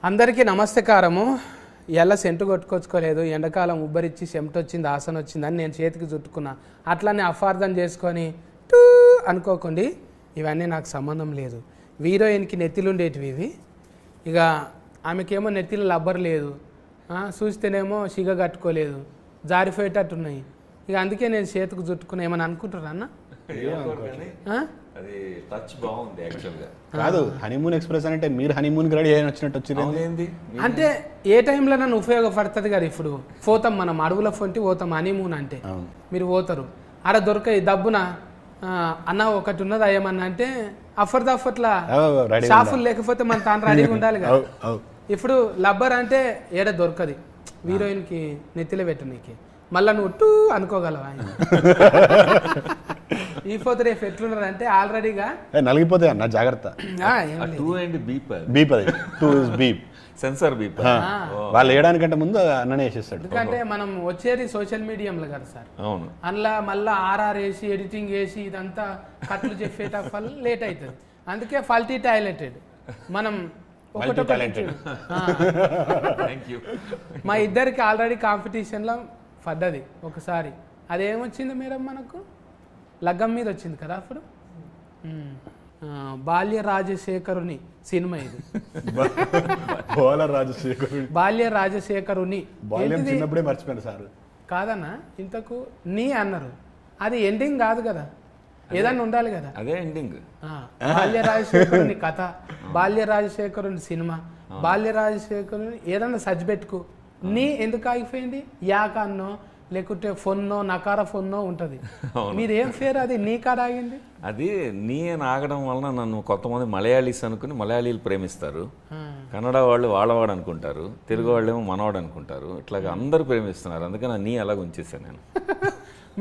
అందరికీ నమస్కారము. ఎలా సెంటు కొట్టుకొచ్చుకోలేదు, ఎండాకాలం ఉబ్బరిచ్చి చెమట వచ్చింది, ఆసన వచ్చిందని నేను చేతికి చుట్టుకున్నా. అట్లానే అపార్థం చేసుకొని టూ అనుకోకండి, ఇవన్నీ నాకు సంబంధం లేదు. హీరోయిన్కి నెత్తిలు ఉండేటివి ఇవి. ఇక ఆమెకేమో నెత్తిలో లబ్బర్ లేదు, చూస్తేనేమో సిగ కట్టుకోలేదు, జారిపోయేటట్టున్నాయి. ఇక అందుకే నేను చేతికి చుట్టుకున్నా. ఏమని అనుకుంటారా అన్న? అది టచ్ బాగుంది యాక్చువల్గా. కాదు, హనీమూన్ ఎక్స్ప్రెస్ అంటే మీరు హనీమూన్ రెడీ అయిన వచ్చినట్టు వచ్చింది. అంటే ఏ టైంలో నన్ను ఉపయోగపడుతుంది కదా. ఇప్పుడు పోతాం మనం అడవుల ఫొంటి పోతాం హనీమూన్ అంటే, మీరు పోతారు ఆడ దొరకాయి దబ్బున అన్న ఒకటి ఉన్నది ఏమన్నా అంటే అఫర్లా షాఫులు లేకపోతే మన తాను రెడీగా ఉండాలి కదా. ఇప్పుడు లబ్బర్ అంటే ఏడ దొరకది, హీరోయిన్కి నెత్తిలో పెట్టు నీకు, మళ్ళీ నువ్వు టూ అనుకోగలవా? ఈ పోతే రేపు ఎట్లున్నారంటే ఆల్రెడీగా నలిగిపోతాయి అన్న, జాగ్రత్త. సెన్సార్ బీప్ వాళ్ళు వేయడానికంటే ముందు అన్ననే వేసేస్తాడు. ఎందుకంటే మనం వచ్చేది సోషల్ మీడియంలో కదా సార్. అవును, అందులో మళ్ళీ ఆర్ఆర్ వేసి ఎడిటింగ్ వేసి ఇదంతా కట్లు చెప్పేట వల్ల లేట్ అవుతుంది. అందుకే ఫల్టీ టాలెంటెడ్ మనం మా ఇద్దరికి ఆల్రెడీ కాంపిటీషన్లో పడ్డది ఒకసారి. అదేమొచ్చింది మేడం మనకు, లగ్గం మీద వచ్చింది కదా అప్పుడు. బాల్య రాజశేఖరుని సినిమా ఇది. బాల్య రాజశేఖరుని చిన్నప్పుడే మర్చిపోయాను సార్. కాదన్నా, ఇంతకు నీ అన్నారు, అది ఎండింగ్ కాదు కదా, ఏదన్నా ఉండాలి కదా. అదే ఎండింగ్. బాల్య రాజశేఖరుని కథ, బాల్య రాజశేఖరుని సినిమా, బాల్య రాజశేఖరుని ఏదన్నా సజ్ పెట్టుకో. నీ ఎందుకు ఆగిపోయింది? యాకన్నో లేకుంటే ఫొన్నో నకార ఫొన్నో ఉంటుంది. మీరేం పేరు అది నీ కాడ ఆగింది? అది నీ అని ఆగడం వలన నన్ను కొంతమంది మలయాళీస్ అనుకుని మలయాళీలు ప్రేమిస్తారు, కన్నడ వాళ్ళు వాళ్ళవాడు అనుకుంటారు, తెలుగు వాళ్ళేమో మనవాడు అనుకుంటారు. ఇట్లాగా అందరూ ప్రేమిస్తున్నారు, అందుకని నీ అలాగ ఉంచేసాను నేను.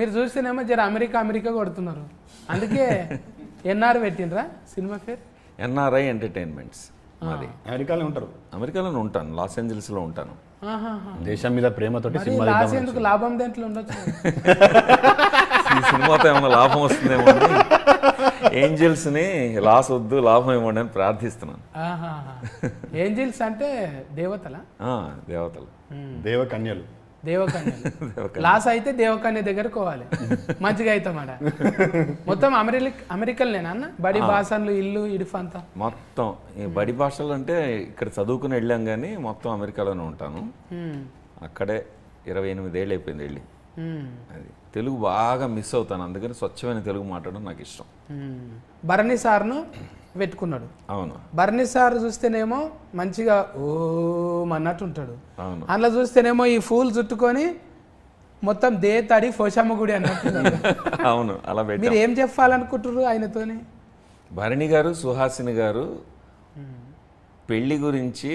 మీరు చూస్తేనేమో జర అమెరికా కొడుతున్నారు, అందుకే ఎన్ఆర్ పెట్టినరా సినిమా పేరు? NRI entertainments. మాది అమెరికాలోనే ఉంటాను, లాస్ ఏంజల్స్లో ఉంటాను. దేశం మీద ప్రేమతోటి ఎందుకు లాభం దేంట్లో ఉండొచ్చు. ఈ సినిమాతో ఏమైనా లాభం వస్తుందేమో, ఏంజల్స్ ని లాస్ వద్దు, లాభం ఇవ్వండి అని ప్రార్థిస్తున్నాను. ఏంజల్స్ అంటే దేవతల దేవతలు, దేవకన్యలు. లాస్ అయితే దేవకన్య దగ్గరకు పోవాలి, మంచిగా అవుతామాట. మొత్తం అమెరికన్లేనా అన్న? బడి భాషలు ఇల్లు ఇడుఫంతా మొత్తం ఈ బడి భాషలు అంటే ఇక్కడ చదువుకుని వెళ్ళాం కానీ మొత్తం అమెరికాలోనే ఉంటాను. అక్కడే 28 ఏళ్ళు అయిపోయింది వెళ్ళి. అది తెలుగు బాగా మిస్ అవుతాను, అందుకని స్వచ్ఛమైన తెలుగు మాట్లాడడం నాకు ఇష్టం. భరణి సార్ను పెట్టుకున్నాడు. అవును, భరణి సార్ చూస్తేనేమో మంచిగా ఓం అన్నట్టు ఉంటాడు. అవును, అందులో చూస్తేనేమో ఈ ఫూల్ చుట్టుకొని మొత్తం తడి పోషమ్మ గుడి అన్నట్టు. అవును, అలా పెట్టి మీరు ఏం చెప్పాలనుకుంటారు ఆయనతోని? భరణి గారు, సుహాసిని గారు పెళ్లి గురించి,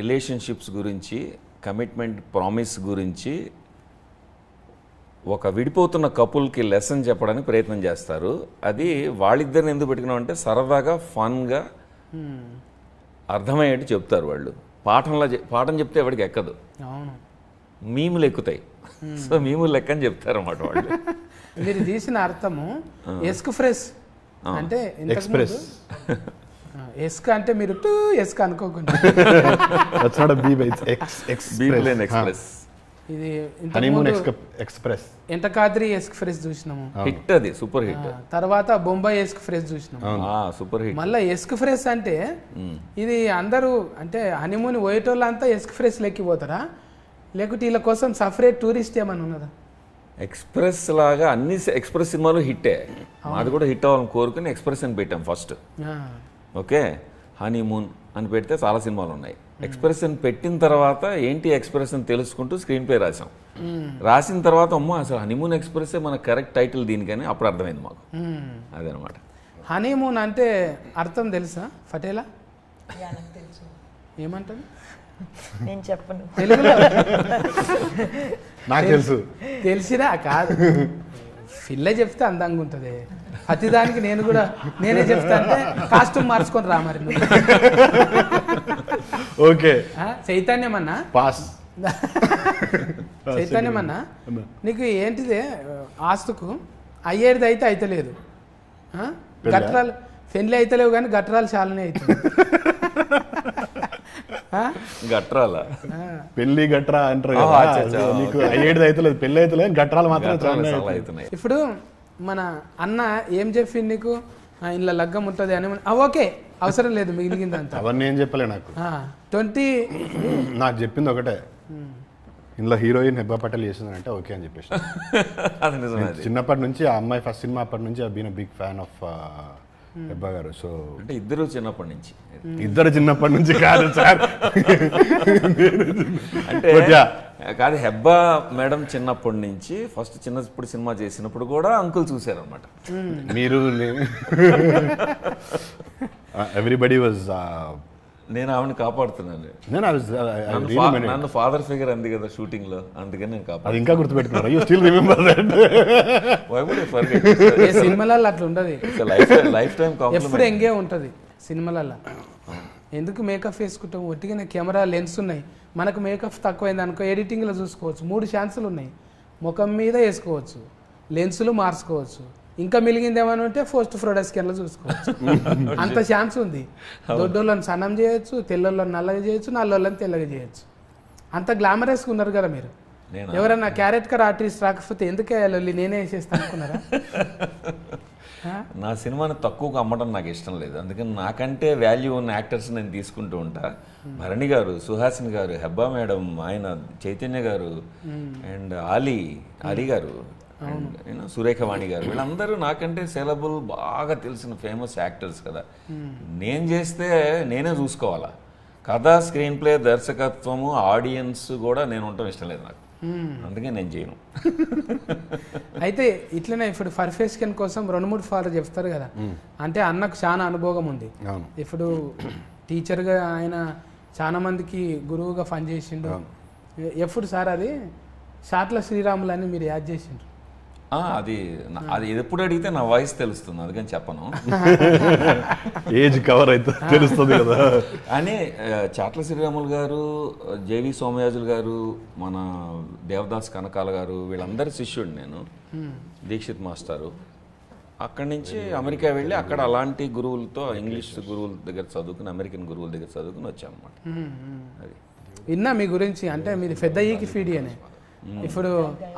రిలేషన్షిప్స్ గురించి, కమిట్మెంట్, ప్రామిస్ గురించి ఒక విడిపోతున్న కపుల్కి లెసన్ చెప్పడానికి ప్రయత్నం చేస్తారు. అది వాళ్ళిద్దరిని ఎందుకు పెట్టుకున్నాం అంటే సరదాగా, ఫన్గా, అర్థమయ్యేట్టు చెప్తారు వాళ్ళు. పాఠం చెప్తే ఎవరికి ఎక్కదు, మీములు ఎక్కుతాయి. సో మీములు లెక్క అని చెప్తారు అన్నమాట వాళ్ళు. మీరు తీసిన అర్థము ఎస్క్ ఫ్రెష్ అంటే ఎక్స్ప్రెస్. ఎస్క్ అంటే మీరు టూ ఎస్క్ అనుకోకుండా ఎక్స్ప్రెస్. ఇది ఎక్స్ప్రెస్ ఎంటకాద్రి ఎస్క్ ఫ్రెష్ చూసినాము, హిట్, అది సూపర్ హిట్. తర్వాత బొంబాయి ఎస్క్ ఫ్రెష్ చూసినాము, సూపర్ హిట్. మళ్ళీ ఎస్క్ ఫ్రెష్ అంటే ఇది అందరూ అంటే హనీమూన్ పోయేటోళ్ళంతా ఎస్క్ ఫ్రెష్ లెక్కిపోతారా, లేకుంటే వీళ్ళ కోసం సపరేట్ టూరిస్ట్ ఏమన్నా ఉన్నదా? ఎక్స్ప్రెస్ లాగా అన్ని ఎక్స్ప్రెస్ సినిమాలు హిట్టే, మాది కూడా హిట్ అవ్వాలని కోరుకుని ఎక్స్ప్రెస్ అని పెట్టాం ఫస్ట్. ఓకే, హనీమూన్ అని పెడితే చాలా సినిమాలు ఉన్నాయి. ఎక్స్ప్రెషన్ పెట్టిన తర్వాత ఏంటి ఎక్స్ప్రెషన్ తెలుసుకుంటూ స్క్రీన్ ప్లే రాసాం. రాసిన తర్వాత అమ్మో అసలు హనీమూన్ ఎక్స్ప్రెస్ మన కరెక్ట్ టైటిల్ దీనికని అప్పుడు అర్థమైంది మాకు. అదనమాట. హనీమూన్ అంటే అర్థం తెలుసా పటేలా? ఏమంటారు? నేను చెప్పను, తెలుగులో నాకు తెలుసు. తెలిసిరా? కాదు, పిల్ల చెప్తే అందంగా ఉంటుంది. ప్రతిదానికి నేనే చెప్తా అంటే కాస్ట్యూమ్ మార్చుకొని రా మరి. Okay, చైతన్యమన్నా pass. చైతన్యమన్నా నీకు ఏంటిదే ఆస్తుకు అయ్యేది అయితే అయితలేదు, గట్రాలు పెళ్ళి అయితలేవు కానీ గట్రాలు చాలానే అవుతుంది. గట్రాల పెళ్లి గట్రా అంటారు కదా, అచ్చా, అచ్చా, నీకు అయ్యేది అయితే లేదు, పెళ్లి అయితే లేదు, గట్రాలు మాత్రం గట్రాలు చాలా చాలా అవుతున్నాయి. ఇప్పుడు మన అన్న ఏం చెప్పింది నీకు, ఇంట్లో లగ్గం ఉంటుంది అని. ఓకే, అవసరం లేదు మిగిలిందంతా. అవన్నీ ఏం చెప్పలే నాకు. 20 నాకు చెప్పింది ఒకటే, ఇందులో హీరోయిన్ హెబ్బా పటేల్ చేసిందంటే ఓకే అని చెప్పేసి. అది నిజమే. అది చిన్నప్పటి నుంచి ఆ అమ్మాయి ఫస్ట్ సినిమా అప్పటి నుంచి been big fan of Hebah గారు. సో అంటే ఇద్దరు చిన్నప్పటి నుంచి. ఇద్దరు చిన్నప్పటి నుంచి కాదు సార్, అంటే కాదు, హెబ్బా మేడం చిన్నప్పటి నుంచి ఫస్ట్ చిన్నప్పుడు సినిమా చేసినప్పుడు కూడా అంకుల్ చూశారు అనమాట. మీరు ఎవ్రీబడి వాజ్, నేను ఆవిడని కాపాడుతున్నాను. నన్ను ఫాదర్ ఫిగర్ అంది కదా షూటింగ్ లో, అందుకని నేను అది కాపాడు. ఇంకా గుర్తుపెట్టుకున్నారు. You still remember that. సినిమాలలో అట్లా ఉండదు, లైఫ్ టైం ఎప్పుడు ఎంగే ఉంటుంది సినిమాలలో. ఎందుకు మేకప్ వేసుకుంటాం, ఒట్టిగా కెమెరా లెన్స్ ఉన్నాయి, మనకు మేకప్ తక్కువైంది అనుకో ఎడిటింగ్లో చూసుకోవచ్చు, 3 ఛాన్సులు ఉన్నాయి. ముఖం మీద వేసుకోవచ్చు, లెన్సులు మార్చుకోవచ్చు, ఇంకా మిలిగిందేమని ఉంటే పోస్ట్ ప్రొడక్ట్స్లో చూసుకోవచ్చు. అంత ఛాన్స్ ఉంది. దొడ్డోళ్ళని సన్నం చేయొచ్చు, తెల్లోళ్ళని నల్లగా చేయొచ్చు, నల్లోళ్ళని తెల్లగా చేయొచ్చు. అంత గ్లామరస్గా ఉన్నారు కదా మీరు. ఎవరన్నా క్యారెక్టర్ ఆర్టిస్ట్ రాకపోతే ఎందుకు వేయాలి, నేనే వేసేస్తాను అనుకున్నారా? నా సినిమాని తక్కువగా అమ్మడం నాకు ఇష్టం లేదు, అందుకని నాకంటే వాల్యూ ఉన్న యాక్టర్స్ నేను తీసుకుంటూ ఉంటా. భరణి గారు, సుహాసిని గారు, హెబ్బా మేడం, ఆయన చైతన్య గారు, అండ్ అలీ గారు, సురేఖవాణి గారు, వీళ్ళందరూ నాకంటే సెలబుల్, బాగా తెలిసిన ఫేమస్ యాక్టర్స్ కదా. నేను చేస్తే నేనే చూసుకోవాలా. కథ, స్క్రీన్ ప్లే, దర్శకత్వము, ఆడియన్స్ కూడా నేను ఉండటం ఇష్టం లేదు నాకు, అందుకే నేను చేయను. అయితే ఇట్లనే ఇప్పుడు పర్ఫెక్షన్ కోసం 2-3 ఫార్లు చెప్తారు కదా, అంటే అన్నకు చాలా అనుభవం ఉంది. ఇప్పుడు టీచర్గా ఆయన చాలా మందికి గురువుగా పనిచేసిండు. ఎప్పుడు సార్ అది షాట్ల శ్రీరాములు అని మీరు యాడ్ చేసిండ్రు? అది ఎప్పుడు అడిగితే నా వాయిస్ తెలుస్తుంది, అందుకని చెప్పను. ఏజ్ కవర్ అయితే తెలుస్తుంది కదా అని చాట్ల శ్రీరాములు గారు, జేవి సోమయాజులు గారు, మన దేవదాస్ కనకాల గారు, వీళ్ళందరి శిష్యుడు నేను. దీక్షిత్ మాస్టారు. అక్కడి నుంచి అమెరికా వెళ్ళి అక్కడ అలాంటి గురువులతో, ఇంగ్లీష్ గురువుల దగ్గర చదువుకుని, అమెరికన్ గురువుల దగ్గర చదువుకుని వచ్చాను అనమాట. అది విన్నా మీ గురించి, అంటే మీరు పెద్ద ఈకి ఫీడి అని. ఇప్పుడు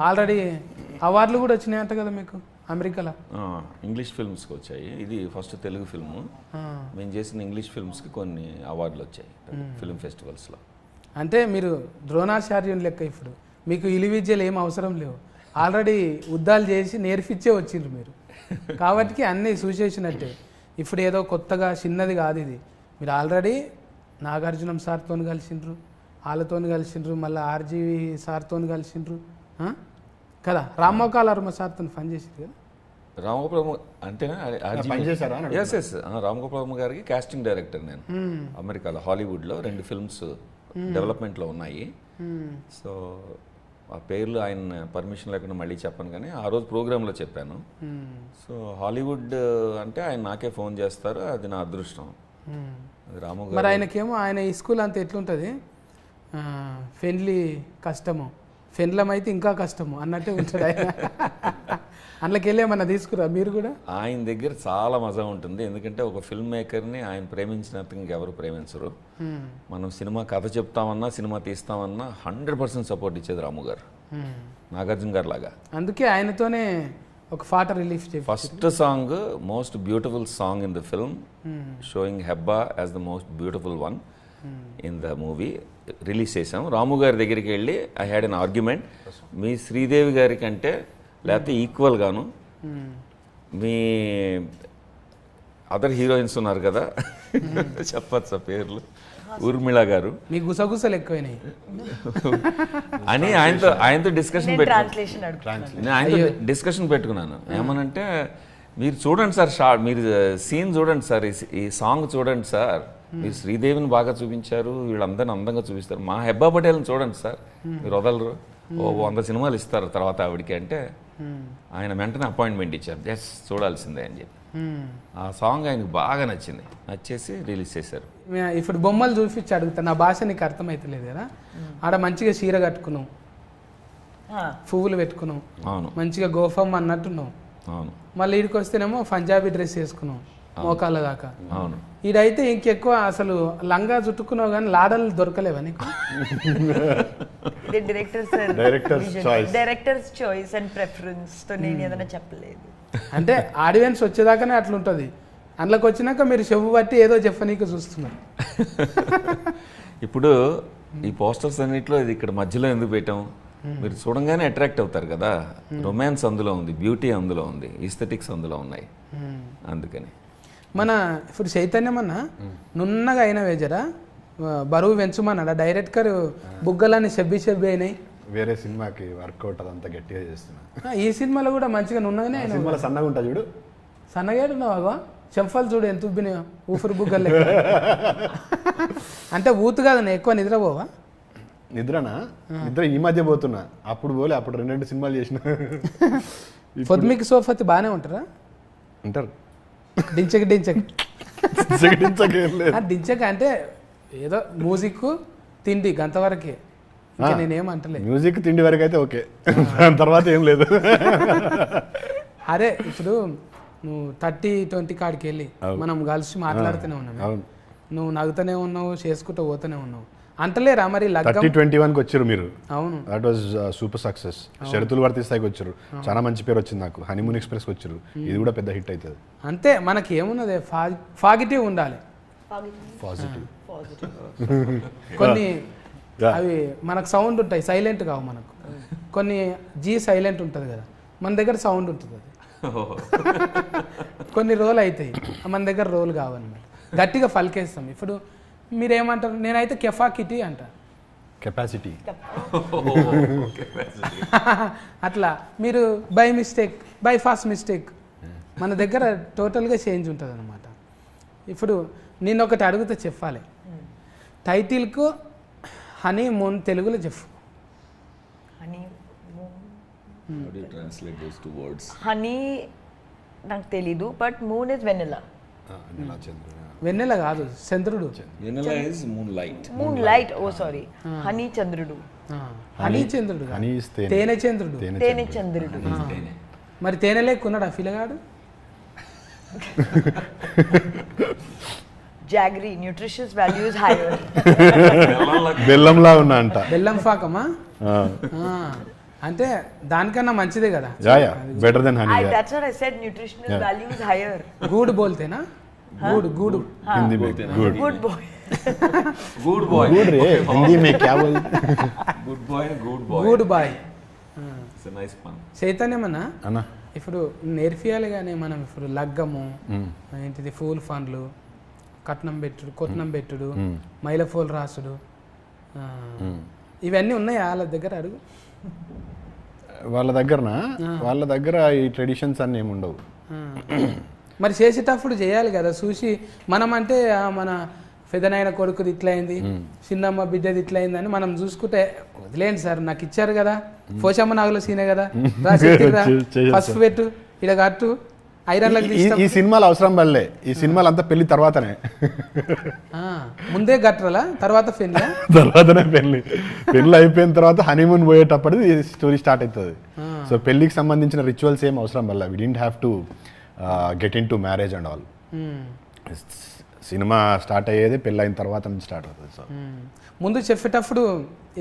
ఆల్రెడీ అవార్డులు కూడా వచ్చినాయంట కదా మీకు అమెరికాలో? ఇంగ్లీష్ ఫిల్మ్స్కి వచ్చాయి. ఇది ఫస్ట్ తెలుగు ఫిల్మ్. మేము చేసిన ఇంగ్లీష్ ఫిల్మ్స్కి కొన్ని అవార్డులు వచ్చాయి ఫిల్మ్ ఫెస్టివల్స్లో. అంటే మీరు ద్రోణాచార్యుని లెక్క. ఇప్పుడు మీకు ఇలి విద్యలు ఏం అవసరం లేవు, ఆల్రెడీ యుద్ధాలు చేసి నేర్పించే వచ్చిండ్రు మీరు, కాబట్టి అన్నీ చూసేసినట్టే. ఇప్పుడు ఏదో కొత్తగా చిన్నది కాదు ఇది. మీరు ఆల్రెడీ నాగార్జునం సార్తో కలిసిండ్రు, వాళ్ళతో కలిసిండ్రు, మళ్ళీ ఆర్జీవి సార్తో కలిసిండ్రు కదా, రామ్మోకాల వర్మ సార్తో పనిచేసింది కదా. రామగోపాల అంతేనా? పనిచేశారా? ఎస్ ఎస్, రామగోపాల వర్మ గారికి కాస్టింగ్ డైరెక్టర్ నేను. అమెరికాలో హాలీవుడ్లో 2 ఫిల్మ్స్ డెవలప్మెంట్లో ఉన్నాయి. సో ఆ పేర్లు ఆయన పర్మిషన్ లేకుండా మళ్ళీ చెప్పను, కానీ ఆ రోజు ప్రోగ్రాంలో చెప్పాను. సో హాలీవుడ్ అంటే ఆయన నాకే ఫోన్ చేస్తారు, అది నా అదృష్టం. రాము గారు మరి ఆయనకేమో ఆయన ఈ స్కూల్ అంతా ఎట్లుంటుంది, ఫెన్లీ కష్టము, ఫెన్లం అయితే ఇంకా కష్టము అన్నట్టే ఉంటాడు ఆయన. అందులోకి వెళ్ళేమన్నా తీసుకురా మీరు కూడా? ఆయన దగ్గర చాలా మజా ఉంటుంది, ఎందుకంటే ఒక ఫిల్మ్ మేకర్ని ఆయన ప్రేమించినంత ఇంకెవరు ప్రేమించరు. మనం సినిమా కథ చెప్తామన్నా, సినిమా తీస్తామన్నా 100% సపోర్ట్ ఇచ్చేది రాము గారు, నాగార్జున గారు లాగా. అందుకే ఆయనతోనే ఒక పాట రిలీఫ్ చేసి first song, most beautiful song in the film, showing Hebah as the most beautiful one in the movie, release చేసాం. రాము గారి దగ్గరికి వెళ్ళి ఐ హ్యాడ్ అన్ ఆర్గ్యుమెంట్, మీ శ్రీదేవి గారి కంటే లేకపోతే ఈక్వల్ గాను మీ అదర్ హీరోయిన్స్ ఉన్నారు కదా, చెప్పచ్చా పేర్లు, ఊర్మిళ గారు, మీ గుసగుసలు ఎక్కువైనాయి అని ఆయనతో డిస్కషన్ డిస్కషన్ పెట్టుకున్నాను. ఏమనంటే, మీరు చూడండి సార్, మీరు సీన్ చూడండి సార్, ఈ సాంగ్ చూడండి సార్, మీరు శ్రీదేవిని బాగా చూపించారు, వీళ్ళందరినీ అందంగా చూపిస్తారు, మా హెబ్బా పటేల్ని చూడండి సార్, మీరు వదలరు, 100 సినిమాలు ఇస్తారు తర్వాత ఆవిడికి అంటే, ఆయన వెంటనే అపాయింట్మెంట్ ఇచ్చారు, జస్ట్ చూడాల్సిందే అని చెప్పి. ఆ సాంగ్ ఆయనకు బాగా నచ్చింది, నచ్చేసి రిలీజ్ చేశారు. ఇప్పుడు బొమ్మలు చూపించి అడుగుతా, నా భాష నీకు అర్థమవుతలేదు కదా, ఆడ మంచిగా చీర కట్టుకున్నావు, పువ్వులు పెట్టుకున్నావు, అవును, మంచిగా గోఫమ్ అన్నట్టున్నావు, అవును, మళ్ళీ ఇడికి వస్తేనేమో పంజాబీ డ్రెస్ వేసుకున్నావు, మోకాళ్ళ దాకా. అవును. ఈడైతే ఇంకెక్కువ అసలు లంగా చుట్టుకున్నావు కానీ లాడలు దొరకలేవా నీకు? డైరెక్టర్స్ చాయిస్ అండ్ ప్రెఫరెన్స్ తో నేను ఏదైనా చెప్పలేదు. అంటే ఆడియన్స్ వచ్చేదాకానే అట్లుంటది, అందులోకి వచ్చినాక మీరు చెవు బట్టి ఏదో చెప్పనీకి చూస్తున్నారు. ఇప్పుడు ఈ పోస్టర్స్ అన్నిట్లో ఇది ఇక్కడ మధ్యలో ఎందుకు పెట్టాం, మీరు చూడంగానే అట్రాక్ట్ అవుతారు కదా. రొమాన్స్ అందులో ఉంది, బ్యూటీ అందులో ఉంది, ఈస్థెటిక్స్ అందులో ఉన్నాయి, అందుకని. మన ఇప్పుడు చైతన్యం అన్న నున్నగా అయిన వేజరా బరువు పెంచుమన్నాడా డైరెక్టర్, బుగ్గలని చెబ్బి అయినాయి. వేరే సినిమాకి వర్కౌట్ అదంతా గట్టిగా చేస్తున్నా. ఈ సినిమాలో కూడా మంచిగా నున్నగానే అయినా. సినిమాలో సన్నగా ఉంటా చూడు, సన్నగాడున్నావా? చెంఫాలు చూడు ఎంత ఉబ్బినాయో, ఊపిరి బుగ్గలు లెక్క. అంటే ఊతు కాదు, ఎక్కువ నిద్రపోవా? నిద్రనా? నిద్ర ఈ మధ్య పోతున్నా, అప్పుడు పోలే, అప్పుడు 2 సినిమాలు చేసిన. పొద్దుమికి సోఫతి బాగానే ఉంటారా? ఉంటారు. డించక డించక అంటే ఏదో మ్యూజిక్ తిండి గంతవరకే, ఇంకా నేనేమంటలేదు. మ్యూజిక్ తిండి వరకు అయితే ఓకే, దాని తర్వాత ఏం లేదు. అరే ఇప్పుడు నువ్వు 30-20 కాడికి వెళ్ళి మనం కలిసి మాట్లాడుతూనే ఉన్నావు, నువ్వు నవ్వుతూనే ఉన్నావు, చేసుకుంటూ పోతూనే ఉన్నావు, అంటలేరా మరి 30-21కి వచ్చారు మీరు. అవును, దట్ వాజ్ సూపర్ సక్సెస్. షరతులు వర్తిస్తాయికి వచ్చారు, చాలా మంచి పేరు వచ్చింది నాకు. హనీమూన్ ఎక్స్ప్రెస్కి వచ్చారు, ఇది కూడా పెద్ద హిట్ అవుతుంది. అంతే, మనకి ఏమున్నది, పాజిటివ్ ఉండాలి. పాజిటివ్ కొన్ని అవి మనకు సౌండ్ ఉంటాయి, సైలెంట్ కావు మనకు. కొన్ని సైలెంట్ ఉంటుంది కదా, మన దగ్గర సౌండ్ ఉంటుంది, అది కొన్ని రోల్ అవుతాయి, మన దగ్గర రోల్ కావన్నమాట, గట్టిగా పలికేస్తాం. ఇప్పుడు మీరేమంటారు? నేనైతే కెఫాకిటీ అంట, కెపాసిటీ. అట్లా మీరు బై ఫాస్ట్ మిస్టేక్, మన దగ్గర టోటల్గా చేంజ్ ఉంటుంది అనమాట. ఇప్పుడు నేను ఒకటి అడుగుతా, చెప్పాలి. టైటిల్కు హనీమూన్ తెలుగులో చెప్పు. హనీ నాకు తెలీదు, బట్ మూన్ ఇస్ వెన్నెలా. వెన్నెల కాదు, చంద్రుడు. Moonlight, oh sorry, honey చంద్రుడు. హనీ చంద్రుడు, తేనె చంద్రుడు. తేనె చంద్రుడు. మరి తేనె లేకున్నాడా ఫిలగాడు? Jaggery, nutritious values higher. బెల్లంలా ఉన్నా అంట. బెల్లం పాకమా? అంటే దానికన్నా మంచిదే కదా. Better then honey. That's what I said, nutritional values higher. Good బోల్తేనా? గుడ్ हिंदी में good good boy. Good boy good रे, हिंदी में क्या बोल? Good boy. It's a nice పన్. చైతన్యమన్నా అన్న ఇప్పుడు నేర్పియాలి కానీ మనం ఇప్పుడు లగ్గము ఏంటిది, ఫూల్ ఫండ్లు, కట్నం పెట్టుడు, మైలఫోల్ రాసుడు, ఇవన్నీ ఉన్నాయా వాళ్ళ దగ్గర? అడుగు. వాళ్ళ దగ్గర ఈ ట్రెడిషన్స్ అన్నీ ఏమి ఉండవు. మరి చేసేటప్పుడు చేయాలి కదా, చూసి మనం అంటే మన పెదనాయన కొడుకుది ఇట్లయింది, చిన్నమ్మ బిడ్డది ఇట్లయింది అని మనం చూసుకుంటే వదిలేండి సార్, నాకు ఇచ్చారు కదా, పోషమ్మ నాగుల సీనే కదా, పసుపు పెట్టు, ఇడ కట్టు, ఐరన్లకు ఈ సినిమాలు అవసరం పడలే. ఈ సినిమాలు అంతా పెళ్లి తర్వాతనే, ముందే గట్రలా తర్వాతనే పెళ్లి అయిపోయిన తర్వాత హనీమూన్ పోయేటప్పుడు స్టోరీ స్టార్ట్ అవుతుంది. సో పెళ్లికి సంబంధించిన రిచువల్స్ ఏం అవసరం పడలే. We didn't have to get in to marriage and all. Cinema start అయ్యేది పెళ్ళి అయిన తర్వాత నుంచి స్టార్ట్ అవుతుంది. సో ముందు చెప్పేటప్పుడు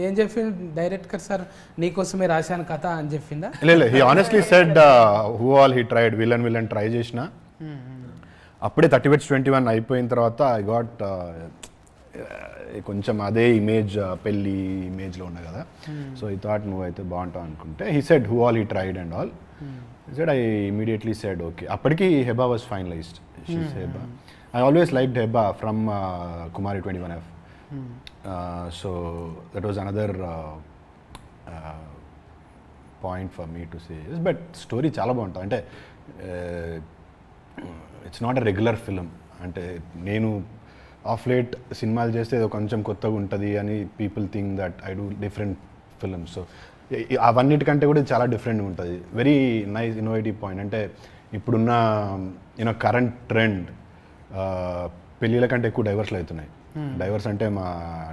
ఏం చెప్పిండు డైరెక్టర్ సార్, నీకోసమే రాశాను కథ అని చెప్పిందా? లేదు, he honestly said who all he tried, villain try చేసిన అప్పుడే 30-21 అయిపోయిన తర్వాత ఐ గాట్ కొంచెం అదే ఇమేజ్, పెళ్ళి ఇమేజ్లో ఉన్నా కదా. సో ఈ థాట్ నువ్వు అయితే బాగుంటావు అనుకుంటే, he said who all he tried and all. said I immediately said okay. Appadiki Heba was finalized. She's Heba. I always liked Heba from Kumari 21F. So that was another point for me to say. But story chala baguntadi. Ante it's not a regular film. Ante nenu off late సినిమాలు చేస్తే ఏదో కొంచెం కొత్తగా ఉంటుంది అని people think that I do different films. So అవన్నిటికంటే కూడా చాలా డిఫరెంట్గా ఉంటుంది. Very nice innovative point. అంటే ఇప్పుడున్న కరెంట్ ట్రెండ్ పెళ్ళిళ్ళ కంటే ఎక్కువ డైవర్స్లు అవుతున్నాయి. డైవర్స్ అంటే మా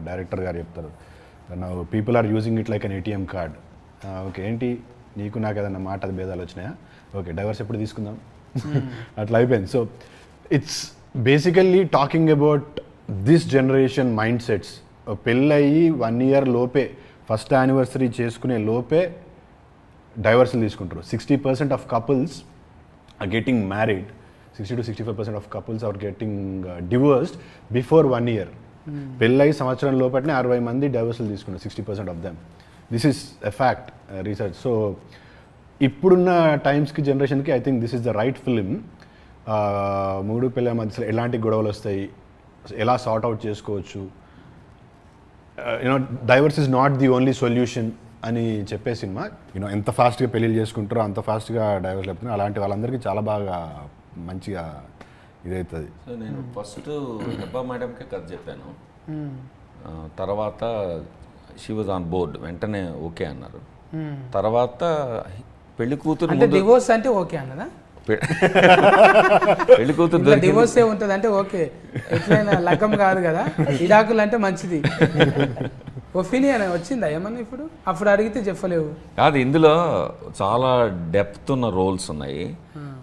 డైరెక్టర్ గారు చెప్తారు, people are using it like an ATM card. Okay, ఏంటి నీకు నాకు ఏదన్నా మాట భేదాలు వచ్చినాయా, ఓకే డైవర్స్ ఎప్పుడు తీసుకుందాం, అట్లా అయిపోయింది. So it's basically talking about this generation mind sets. పెళ్ళయి 1 year లోపే ఫస్ట్ యానివర్సరీ చేసుకునే లోపే డైవర్సల్ తీసుకుంటారు. 60% of couples are getting married, 60 to 65% of couples are getting divorced before 1 year. పెళ్ళయి సంవత్సరం లోపలనే 60 మంది డైవర్సల్ తీసుకున్నారు, 60% of them. This is a fact, research. So ఇప్పుడున్న టైమ్స్కి, జనరేషన్కి I think this is the right film. మూడు పిల్లల మధ్యలో ఎలాంటి గొడవలు వస్తాయి, ఎలా సార్ట్ అవుట్ చేసుకోవచ్చు, you know divorce is not the only solution అని చెప్పే సినిమా. యూనో ఎంత ఫాస్ట్గా పెళ్ళిళ్ళు చేసుకుంటారో అంత ఫాస్ట్గా డైవర్స్ లేపుతున్నారు. అలాంటి వాళ్ళందరికీ చాలా బాగా మంచిగా ఇదవుతుంది. సో నేను ఫస్ట్ హెబ్బా మేడంకే కథ చెప్పాను. తర్వాత షీ వాజ్ ఆన్ బోర్డ్, వెంటనే ఓకే అన్నారు. తర్వాత పెళ్లి కూతురు అంటే డివోర్స్ అంటే ఓకే అన్నదా? పెళ్లి కూతురు డివోర్స్ ఏ ఉంటుంది అంటే ఓకే, ఎట్లయినా లగ్గం కాదు కదా, ఇడాకులు అంటే మంచిది. ఒపీనియన్ వచ్చిందా ఏమన్నా ఇప్పుడు? అప్పుడు అడిగితే చెప్పలేవు కాదు. ఇందులో చాలా డెప్త్ ఉన్న రోల్స్ ఉన్నాయి.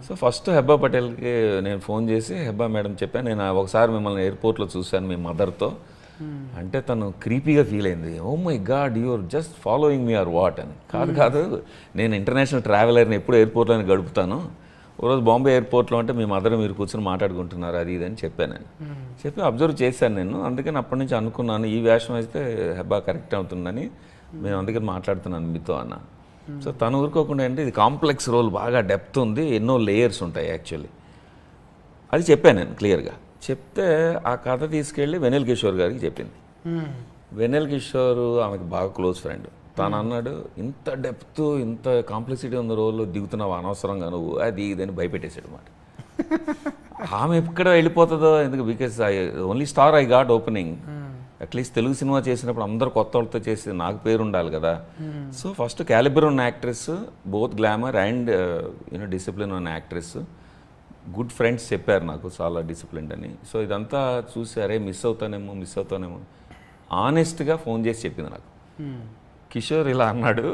సో ఫస్ట్ హెబ్బా పటేల్కి నేను ఫోన్ చేసి, హెబ్బా మేడం చెప్పాను, నేను ఒకసారి మిమ్మల్ని ఎయిర్పోర్ట్లో చూశాను మీ మదర్తో. అంటే తను క్రీపీగా ఫీల్ అయింది. Oh my god, you're just following me or what అని. కాదు, నేను ఇంటర్నేషనల్ ట్రావెలర్ని ఎప్పుడు ఎయిర్పోర్ట్లోనే గడుపుతాను. ఓ రోజు బాంబే ఎయిర్పోర్ట్లో అంటే మీ మదర్ మీరు కూర్చొని మాట్లాడుకుంటున్నారు అది ఇది అని చెప్పాను. నేను చెప్పి అబ్జర్వ్ చేశాను నేను. అందుకని అప్పటి నుంచి అనుకున్నాను ఈ వేషం అయితే హెబ్బా కరెక్ట్ అవుతుందని, మేము అందుకని మాట్లాడుతున్నాను మీతో అన్న. సో తను ఊరుకోకుండా అంటే ఇది కాంప్లెక్స్ రోల్, బాగా డెప్త్ ఉంది, ఎన్నో లేయర్స్ ఉంటాయి యాక్చువల్లీ. అది చెప్పాను నేను క్లియర్గా. చెప్తే ఆ కథ తీసుకెళ్ళి వెన్నెల కిషోర్ గారికి చెప్పింది. వెన్నెల కిషోర్ ఆమెకు బాగా క్లోజ్ ఫ్రెండ్. తను అన్నాడు, ఇంత డెప్త్ ఇంత కాంప్లెక్సిటీ ఉన్న రోల్లో దిగుతున్నావు అనవసరంగా నువ్వు, అది ఇదని భయపెట్టేశాడు అన్నమాట. ఆమె ఎక్కడ వెళ్ళిపోతుందో ఎందుకు, because only star I got opening. At least Telugu cinema చేసినప్పుడు అందరు కొత్త వాళ్ళతో చేసి నాకు పేరు ఉండాలి కదా. సో ఫస్ట్ క్యాలిబర్ ఉన్న actress, both glamour and you know discipline ఉన్న యాక్ట్రెస్. గుడ్ ఫ్రెండ్స్ చెప్పారు నాకు చాలా డిసిప్లిన్ అని. సో ఇదంతా చూసి అరే మిస్ అవుతానేమో ఆనెస్ట్గా ఫోన్ చేసి చెప్పింది నాకు. కిషోర్ ఇలా అన్నాడు,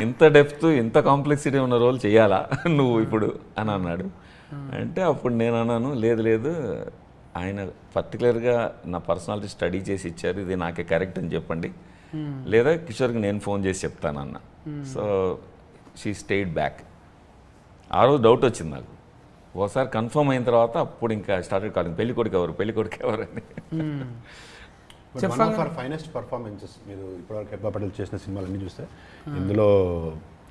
ఇంత డెప్త్ ఇంత కాంప్లెక్సిటీ ఉన్న రోల్ చేయాలా నువ్వు ఇప్పుడు అని అన్నాడు. అంటే అప్పుడు నేను అన్నాను, లేదు ఆయన పర్టికులర్గా నా పర్సనాలిటీ స్టడీ చేసి ఇచ్చారు, ఇది నాకే కరెక్ట్ అని చెప్పండి, లేదా కిషోర్కి నేను ఫోన్ చేసి చెప్తానన్న. So she stayed back. ఆ రోజు డౌట్ వచ్చింది నాకు. ఒకసారి కన్ఫర్మ్ అయిన తర్వాత అప్పుడు ఇంకా స్టార్టెడ్ కాలింగ్, పెళ్లి కొడుకు ఎవరు అని. One of our finest performances మీరు ఇప్పటివరకు హెబ్బా పటేల్ చేసిన సినిమాలన్నీ చూస్తే ఇందులో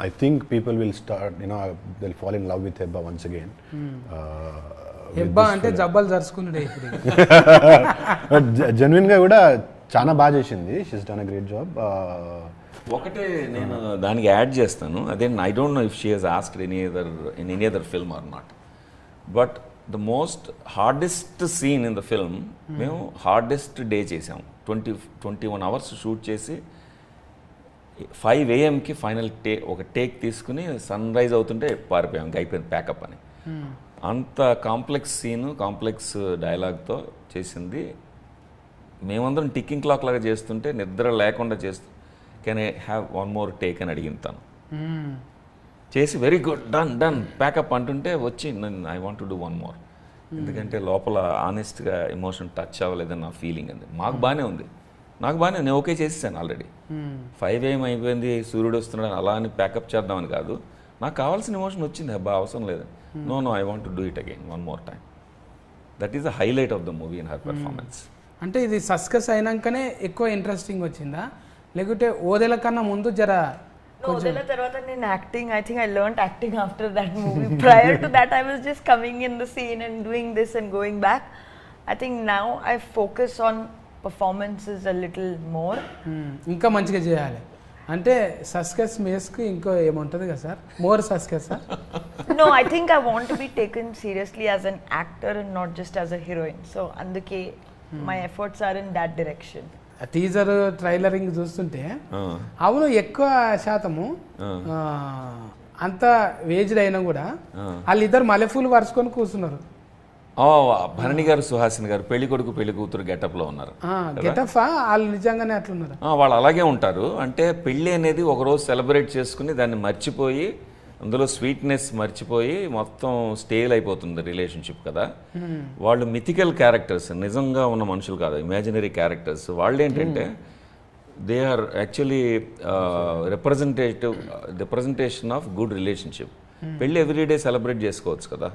I think people will start they will fall in love with Hebah once again. Hebah అంటే జబ్బలు జరుచుకున్నాడు ఇప్పుడు. జెన్యున్ గా కూడా చాలా బాగా చేసింది. She's done a great job. ఒకటే నేను దానికి యాడ్ చేస్తాను, అదే I don't know if she has asked any other film or not, but the most hardest scene in the film మేము హార్డెస్ట్ డే చేసాము. 21 hours షూట్ చేసి 5 AM ఫైనల్ ఒక take తీసుకుని సన్ రైజ్ అవుతుంటే పారిపోయాం, అయిపోయింది ప్యాకప్ అని. అంత కాంప్లెక్స్ సీను, కాంప్లెక్స్ డైలాగ్తో చేసింది. మేమందరం టిక్కింగ్ క్లాక్ లాగా చేస్తుంటే నిద్ర లేకుండా చేస్తూ can I have one more take అని అడిగింది తను. చేసి వెరీ గుడ్ డన్ ప్యాకప్ అంటుంటే వచ్చి I want to do one more, ఎందుకంటే లోపల ఆనెస్ట్గా ఎమోషన్ టచ్ అవ్వలేదని నా ఫీలింగ్ అంది. మాకు బాగానే ఉంది, నాకు బాగానే, నేను ఓకే చేసేసాను ఆల్రెడీ. 5 AM అయిపోయింది, సూర్యుడు వస్తున్నాడు అలా అని ప్యాకప్ చేద్దామని కాదు, నాకు కావాల్సిన ఎమోషన్ వచ్చింది. అబ్బా అవసరం లేదు, no I want to do it again one more time. That is the highlight of the movie in her performance. అంటే ఇది సస్కస్ అయినాకనే ఎక్కువ ఇంట్రెస్టింగ్ వచ్చిందా, లేకుంటే ఓదెల కన్నా ముందు జర? ఓదెల తర్వాత నేను acting, I think I learned acting after that movie. Prior to that I was just coming in the scene and doing this and going back. I think now I focus on performances a little more. ఇంకా మంచిగా చేయాలి అంటే సస్కస్ మేస్కి ఇంకో ఏముంటుంది కదా sir, more success? No, I think I want to be taken seriously as an actor and not just as a heroine. So అందుకే my efforts are in that direction. Teaser ట్రైలరింగ్ చూస్తుంటే అవును ఎక్కువ శాతము అంత వేజ్డ్ అయినా కూడా వాళ్ళిద్దరు మల్లెపూలు వరుసుకొని కూర్చున్నారు. భరణి గారు, సుహాసిని గారు పెళ్లి కొడుకు పెళ్లి కూతురు గెటప్ లో ఉన్నారు. గెటప్ వాళ్ళు నిజంగానే అట్లున్నారు. వాళ్ళు అలాగే ఉంటారు. అంటే పెళ్లి అనేది ఒకరోజు సెలబ్రేట్ చేసుకుని దాన్ని మర్చిపోయి అందులో స్వీట్నెస్ మర్చిపోయి మొత్తం స్టేల్ అయిపోతుంది రిలేషన్షిప్ కదా. వాళ్ళు మిథికల్ క్యారెక్టర్స్, నిజంగా ఉన్న మనుషులు కాదు, ఇమాజినరీ క్యారెక్టర్స్. వాళ్ళు ఏంటంటే they are actually representation of good relationship. పెళ్ళి ఎవ్రీడే సెలబ్రేట్ చేసుకోవచ్చు కదా.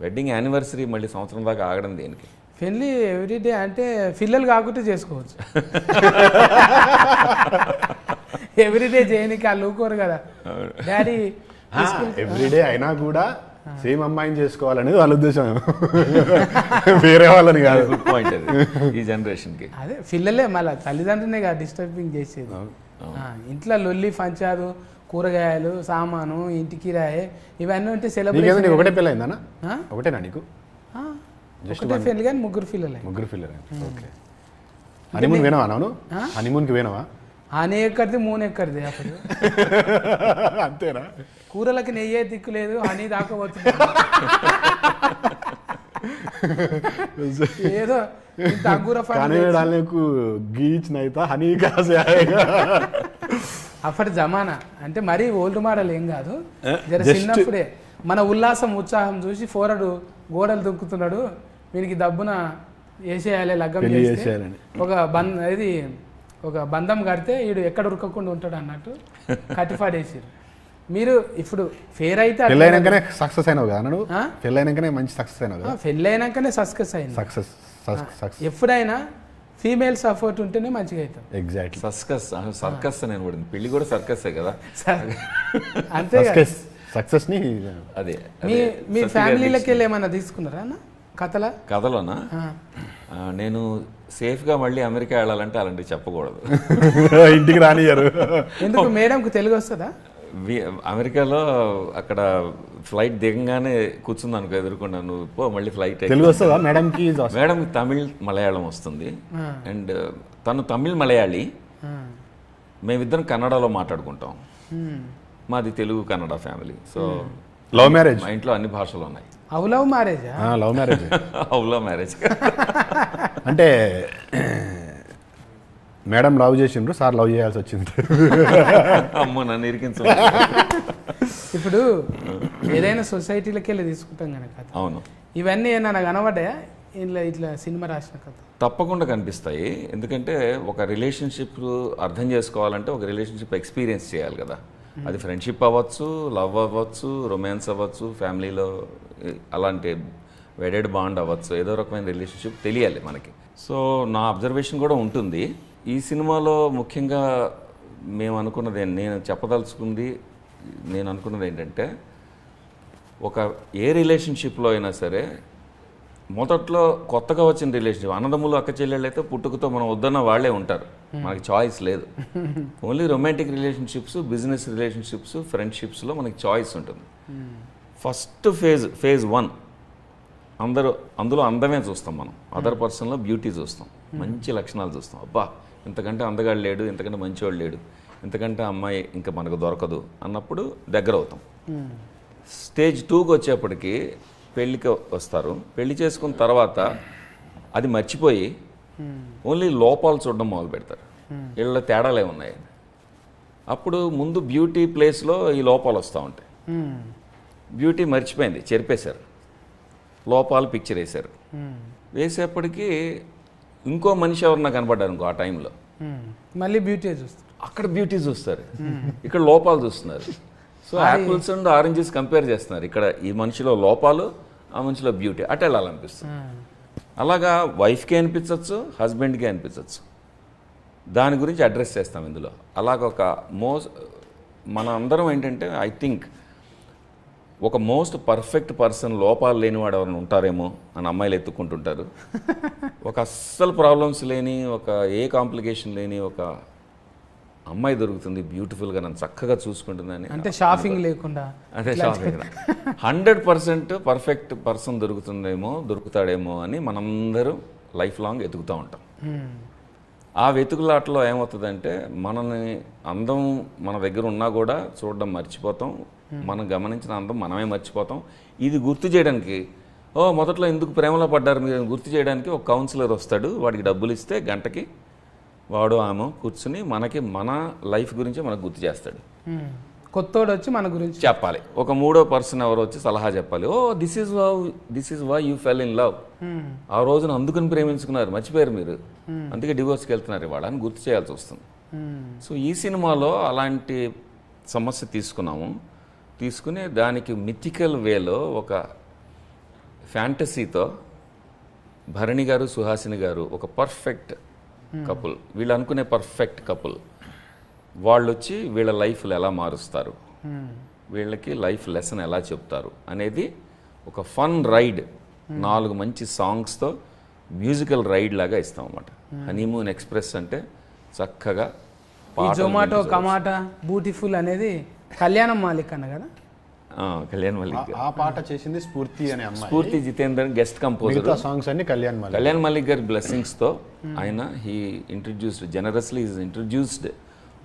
వెడ్డింగ్ యానివర్సరీ మళ్ళీ సంవత్సరం దాకా ఆగడం దేనికి? పెళ్ళి ఎవ్రీడే అంటే పిల్లలు కాకుండా చేసుకోవచ్చు. ఎవ్రీడే చేయనికి వాళ్ళు ఊరుకోరు కదా డాడీ. ఎవ్రీడే అయినా కూడా సేమ్ అమ్మాయిని చేసుకోవాలనేది వాళ్ళ ఉద్దేశం, వేరే వాళ్ళని కాదు. గుడ్ పాయింట్ అది ఈ జనరేషన్కి. అదే పిల్లలే మళ్ళీ తల్లిదండ్రులే కదా డిస్టర్బింగ్ చేసేది. ఇంట్లో లొల్లి పంచాలు, కూరగాయలు, సామాను, ఇంటి కిరాయి ఇవన్నీ ఉంటే సెలబ్రేషన్. ఒకటే పిల్ల అయిందన్నా? ఒకటేనా నీకు? ఒకటే పిల్లలు కానీ ముగ్గురు పిల్లలే. ముగ్గురు పిల్లలు. ఓకే. హనీమూన్ పోయినావా? అవును, హనీమూన్కి పోయినావా? ఆనే ఎక్కడిది మూన్ ఎక్కడిది అప్పుడు. అంతేనా? కూరలకి నెయ్యే దిక్కు లేదు, హనీ దాకపోతుంది. ఏదో అంగూర గీచ్ నైతా హనీ కాసే ఆయేగా. అప్పటి జమానా అంటే మరీ ఓల్డ్ మోడల్ ఏం కాదు, జర చిన్నప్పుడే మన ఉల్లాసం ఉత్సాహం చూసి ఫోరడు గోడలు దుక్కుతున్నాడు, వీనికి దబ్బున వేసేయాలి లగ్గం చేస్తే ఒక బంధం కడితే వీడు ఎక్కడ ఉరకకుండా ఉంటాడు అన్నట్టు కట్టిపాడేసారు. మీరు ఇప్పుడు ఫేర్ అయితే పెళ్ళైనాకనే సక్సెస్ అయినావు కదా నువ్వు? పెళ్ళైనాకనే మంచి సక్సెస్ అయినావు కదా? పెళ్ళైనాకనే సక్సెస్ అయింది. సక్సెస్ ఎప్పుడైనా ఫీమేల్ సపోర్ట్ ఉంటేనే మంచిగా అవుతాం. ఎగ్జాక్ట్లీ. సర్కస్ అని పడింది, పెళ్లి కూడా సర్కస్సే కదా. అంతే సక్సెస్ ని. అదే మీ ఫ్యామిలీలకి వెళ్ళి ఏమన్నా తీసుకున్నారా అన్న కథలోనా? నేను సేఫ్గా మళ్ళీ అమెరికా వెళ్ళాలంటే అలాంటివి చెప్పకూడదు. ఇంటికి రానియరు. ఎందుకు? మేడంకు తెలుగు వస్తుందా? అమెరికాలో అక్కడ ఫ్లైట్ దిగంగానే కూర్చుంది అనుకో ఎదుర్కొన్నా, నువ్వు పో మళ్ళీ ఫ్లైట్. తెలుగు వస్తుందా మేడంకి? మేడంకి తమిళ్ మలయాళం వస్తుంది, అండ్ తను తమిళ్ మలయాళీ, మేమిద్దరం కన్నడలో మాట్లాడుకుంటాం. మాది Telugu Kannada family. So love marriage. మా ఇంట్లో అన్ని భాషలు ఉన్నాయి. Love marriage? Love marriage. Love marriage అంటే మేడం లవ్ చేసిండ్రు, సార్ లవ్ చేయాల్సి వచ్చింది. అమ్మో నన్ను ఇరికించు. ఇప్పుడు ఏదైనా సొసైటీలకి వెళ్ళి తీసుకుంటాం కనుక. అవును. ఇవన్నీ ఏమన్నా కనబడ్డాయా ఇట్లా సినిమా రాసిన కథ? తప్పకుండా కనిపిస్తాయి. ఎందుకంటే ఒక రిలేషన్షిప్ అర్థం చేసుకోవాలంటే ఒక రిలేషన్షిప్ ఎక్స్పీరియన్స్ చేయాలి కదా. అది ఫ్రెండ్షిప్ అవ్వచ్చు, లవ్ అవ్వచ్చు, రొమాన్స్ అవ్వచ్చు, ఫ్యామిలీలో అలాంటి వెడెడ్ బాండ్ అవ్వచ్చు, ఏదో రకమైన రిలేషన్షిప్ తెలియాలి మనకి. సో నా అబ్జర్వేషన్ కూడా ఉంటుంది. ఈ సినిమాలో ముఖ్యంగా నేను అనుకున్నది ఏంటంటే ఒక ఏ రిలేషన్షిప్లో అయినా సరే మొదట్లో కొత్తగా వచ్చిన రిలేషన్షిప్, అన్నదమ్ములు అక్క చెల్లెళ్ళు అయితే పుట్టుకతో మనం వద్దన్న వాళ్ళే ఉంటారు, మనకి చాయిస్ లేదు. Only romantic relationships, business relationships, ఫ్రెండ్షిప్స్లో మనకి చాయిస్ ఉంటుంది. ఫస్ట్ ఫేజ్ 1 అందులో అందమే చూస్తాం మనం, అదర్ పర్సన్లో బ్యూటీ చూస్తాం, మంచి లక్షణాలు చూస్తాం. అబ్బా ఇంతకంటే అందగాడు లేడు, ఇంతకంటే మంచివాడు లేడు, ఇంతకంటే అమ్మాయి ఇంకా మనకు దొరకదు అన్నప్పుడు దగ్గర అవుతాం. స్టేజ్ 2కి వచ్చేప్పటికి పెళ్ళికి వస్తారు. పెళ్లి చేసుకున్న తర్వాత అది మర్చిపోయి ఓన్లీ లోపాలు చూడడం మొదలు పెడతారు, వీళ్ళ తేడాలే ఉన్నాయి. అప్పుడు ముందు బ్యూటీ ప్లేస్లో ఈ లోపాలు వస్తూ ఉంటాయి. బ్యూటీ మర్చిపోయింది, చెరిపేశారు, లోపాలు పిక్చర్ వేశారు. వేసేప్పటికీ ఇంకో మనిషి ఎవరన్నా కనపడ్డారు ఇంకో ఆ టైంలో, మళ్ళీ బ్యూటీ చూస్తారు. అక్కడ బ్యూటీ చూస్తారు, ఇక్కడ లోపాలు చూస్తున్నారు. So apples and oranges compare చేస్తున్నారు. ఇక్కడ ఈ మనిషిలో లోపాలు, ఆ మనిషిలో బ్యూటీ, అటు వెళ్ళాలనిపిస్తుంది. అలాగా వైఫ్కి అనిపించవచ్చు, హస్బెండ్కి అనిపించవచ్చు. దాని గురించి అడ్రస్ చేస్తాం ఇందులో. అలాగొక మన అందరం ఏంటంటే ఐ థింక్ ఒక మోస్ట్ పర్ఫెక్ట్ పర్సన్ లోపాలు లేనివాడు ఎవరైనా ఉంటారేమో అని అమ్మాయిలు ఎత్తుక్కుంటుంటారు. ఒక అస్సలు ప్రాబ్లమ్స్ లేని, ఒక ఏ కాంప్లికేషన్ లేని ఒక అమ్మాయి దొరుకుతుంది, బ్యూటిఫుల్గా నన్ను చక్కగా చూసుకుంటుందని. అంటే షాపింగ్ లేకుండా, అంటే షాపింగ్ 100% పర్ఫెక్ట్ పర్సన్ దొరుకుతాడేమో అని మనందరూ లైఫ్ లాంగ్ ఎతుకుతూ ఉంటాం. ఆ వెతుకులాటలో ఏమవుతుందంటే మనల్ని అందం మన దగ్గర ఉన్నా కూడా చూడడం మర్చిపోతాం, మనం గమనించిన అందం మనమే మర్చిపోతాం. ఇది గుర్తు చేయడానికి మొదట్లో ఎందుకు ప్రేమలో పడ్డారు మీరు గుర్తు చేయడానికి ఒక కౌన్సిలర్ వస్తాడు. వాడికి డబ్బులు ఇస్తే గంటకి వాడు ఆమె కూర్చుని మనకి మన లైఫ్ గురించి మనకు గుర్తు చేస్తాడు. కొత్తోడు వచ్చి మన గురించి చెప్పాలి. ఒక మూడో పర్సన్ ఎవరు వచ్చి సలహా చెప్పాలి. Oh this is why you fell in love, ఆ రోజున అందుకుని ప్రేమించుకున్నారు, మర్చిపోయారు మీరు, అందుకే డివోర్స్కి వెళ్తున్నారు ఇవాళ అని గుర్తు చేయాల్సి వస్తుంది. సో ఈ సినిమాలో అలాంటి సమస్య తీసుకుని దానికి మిథికల్ వేలో ఒక ఫ్యాంటసీతో భరణి గారు సుహాసిని గారు ఒక పర్ఫెక్ట్ కపుల్, వీళ్ళు అనుకునే పర్ఫెక్ట్ కపుల్, వాళ్ళు వచ్చి వీళ్ళ లైఫ్లు ఎలా మారుస్తారు, వీళ్ళకి లైఫ్ లెసన్ ఎలా చెప్తారు అనేది ఒక ఫన్ రైడ్, 4 మంచి సాంగ్స్తో మ్యూజికల్ రైడ్ లాగా ఇస్తాం అన్నమాట. హనీమూన్ ఎక్స్ప్రెస్ అంటే చక్కగా ఈ జొమాటో కమాటా బ్యూటిఫుల్ అనేది కళ్యాణం మాలిక్ అన్న కదా. కళ్యాణ్ మల్లిక్ ఆ పాట చేసింది స్ఫూర్తి అనే అమ్మాయి. స్ఫూర్తి జితేందర్ గెస్ట్ కంపోజర్. సాంగ్స్ అన్ని కళ్యాణ్ మల్లిక్ గారి బ్లెస్సింగ్స్తో ఆయన జనరస్లీ ఇంట్రడ్యూస్డ్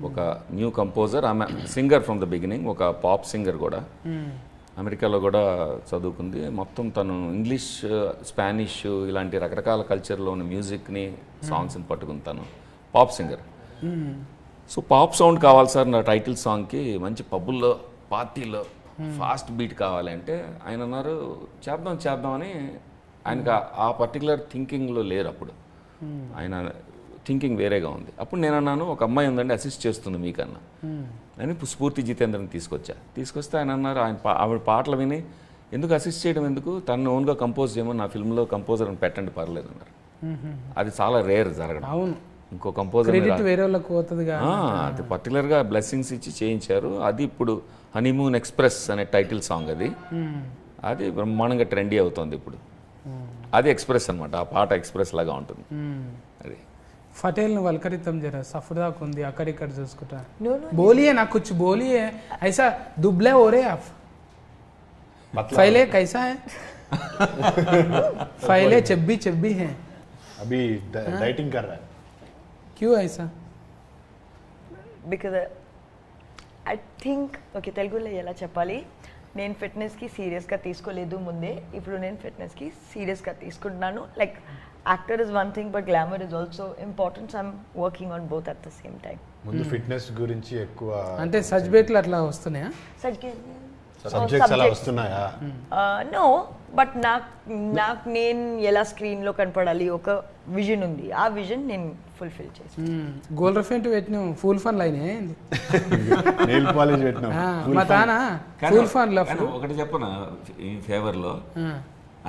ఒక న్యూ కంపోజర్. ఆమె సింగర్ ఫ్రమ్ ద బిగినింగ్, ఒక పాప్ సింగర్ కూడా, అమెరికాలో కూడా చదువుకుంది. మొత్తం తను ఇంగ్లీష్, స్పానిష్ ఇలాంటి రకరకాల కల్చర్లో ఉన్న మ్యూజిక్ని, సాంగ్స్ని పట్టుకుని తను pop singer. So pop sound కావాలి సార్ నా టైటిల్ సాంగ్కి, మంచి పబ్బుల్లో పార్టీలో ఫాస్ట్ బీట్ కావాలి అంటే ఆయన అన్నారు చేద్దామని. ఆయనకు ఆ పర్టికులర్ థింకింగ్లో లేరు అప్పుడు, ఆయన థింకింగ్ వేరేగా ఉంది. అప్పుడు నేను అన్నాను ఒక అమ్మాయి ఉందండి అసిస్ట్ చేస్తుంది మీకన్నా అని స్ఫూర్తి జితేంద్రని తీసుకొస్తే ఆయన అన్నారు ఆవిడ పాటలు విని ఎందుకు అసిస్ట్ చేయడం ఎందుకు, తను ఓన్గా కంపోజ్ చేయమని నా ఫిల్మ్లో కంపోజర్ అని పెట్టండి పర్లేదు అన్నారు. అది చాలా రేర్ జరగడం. అవును, ఇంకో కంపోజర్ అది పర్టికులర్గా బ్లెస్సింగ్స్ ఇచ్చి చేయించారు. అది ఇప్పుడు హనీమూన్ ఎక్స్ప్రెస్ అనే టైటిల్ సాంగ్ అది బ్రహ్మాండంగా ట్రెండీ అవుతుంది ఇప్పుడు. అది ఎక్స్ప్రెస్ అనమాట, ఆ పాట ఎక్స్ప్రెస్ లాగా ఉంటుంది. అది ఫటేల్ని వల్కరితం జర సఫర్దాకు ఉంది అక్కడిక్కడ చూసుకుంటా. బోలియే నాకు కుछ बोलिए ऐसा दुबले हो रहे आप फैले कैसा है फैले चब्बी हैं अभी डाइटिंग कर रहा है क्यों ऐसा బికాజ్ ఐ థింక్ ఓకే తెలుగులో ఎలా చెప్పాలి, నేను ఫిట్నెస్కి సీరియస్గా తీసుకోలేదు ముందే, ఇప్పుడు నేను ఫిట్నెస్కి సీరియస్గా తీసుకుంటున్నాను. Like actor is one thing but glamour is also important. I'm working on both at the same time. ముందు ఫిట్నెస్ గురించి ఎక్కువ అంటే సబ్జెక్టులు అట్లా వస్తున్నాయా? సబ్జెక్ట్స్ అలా వస్తున్నాయా? నో, బట్ నాకు నేను ఎలా స్క్రీన్లో కనపడాలి ఒక విజన్ ఉంది, ఆ విజన్ నేను ఫుల్ఫిల్ చేసి. గోల్ రఫెంట్ పెట్టినాం ఫుల్ ఫన్ లైన్ ఏంది, నెయిల్ పాలిష్ పెట్టినాం మా తానా ఫుల్ ఫన్ లఫ్. ఒకటి చెప్పనా ఈ ఫేవర్లో,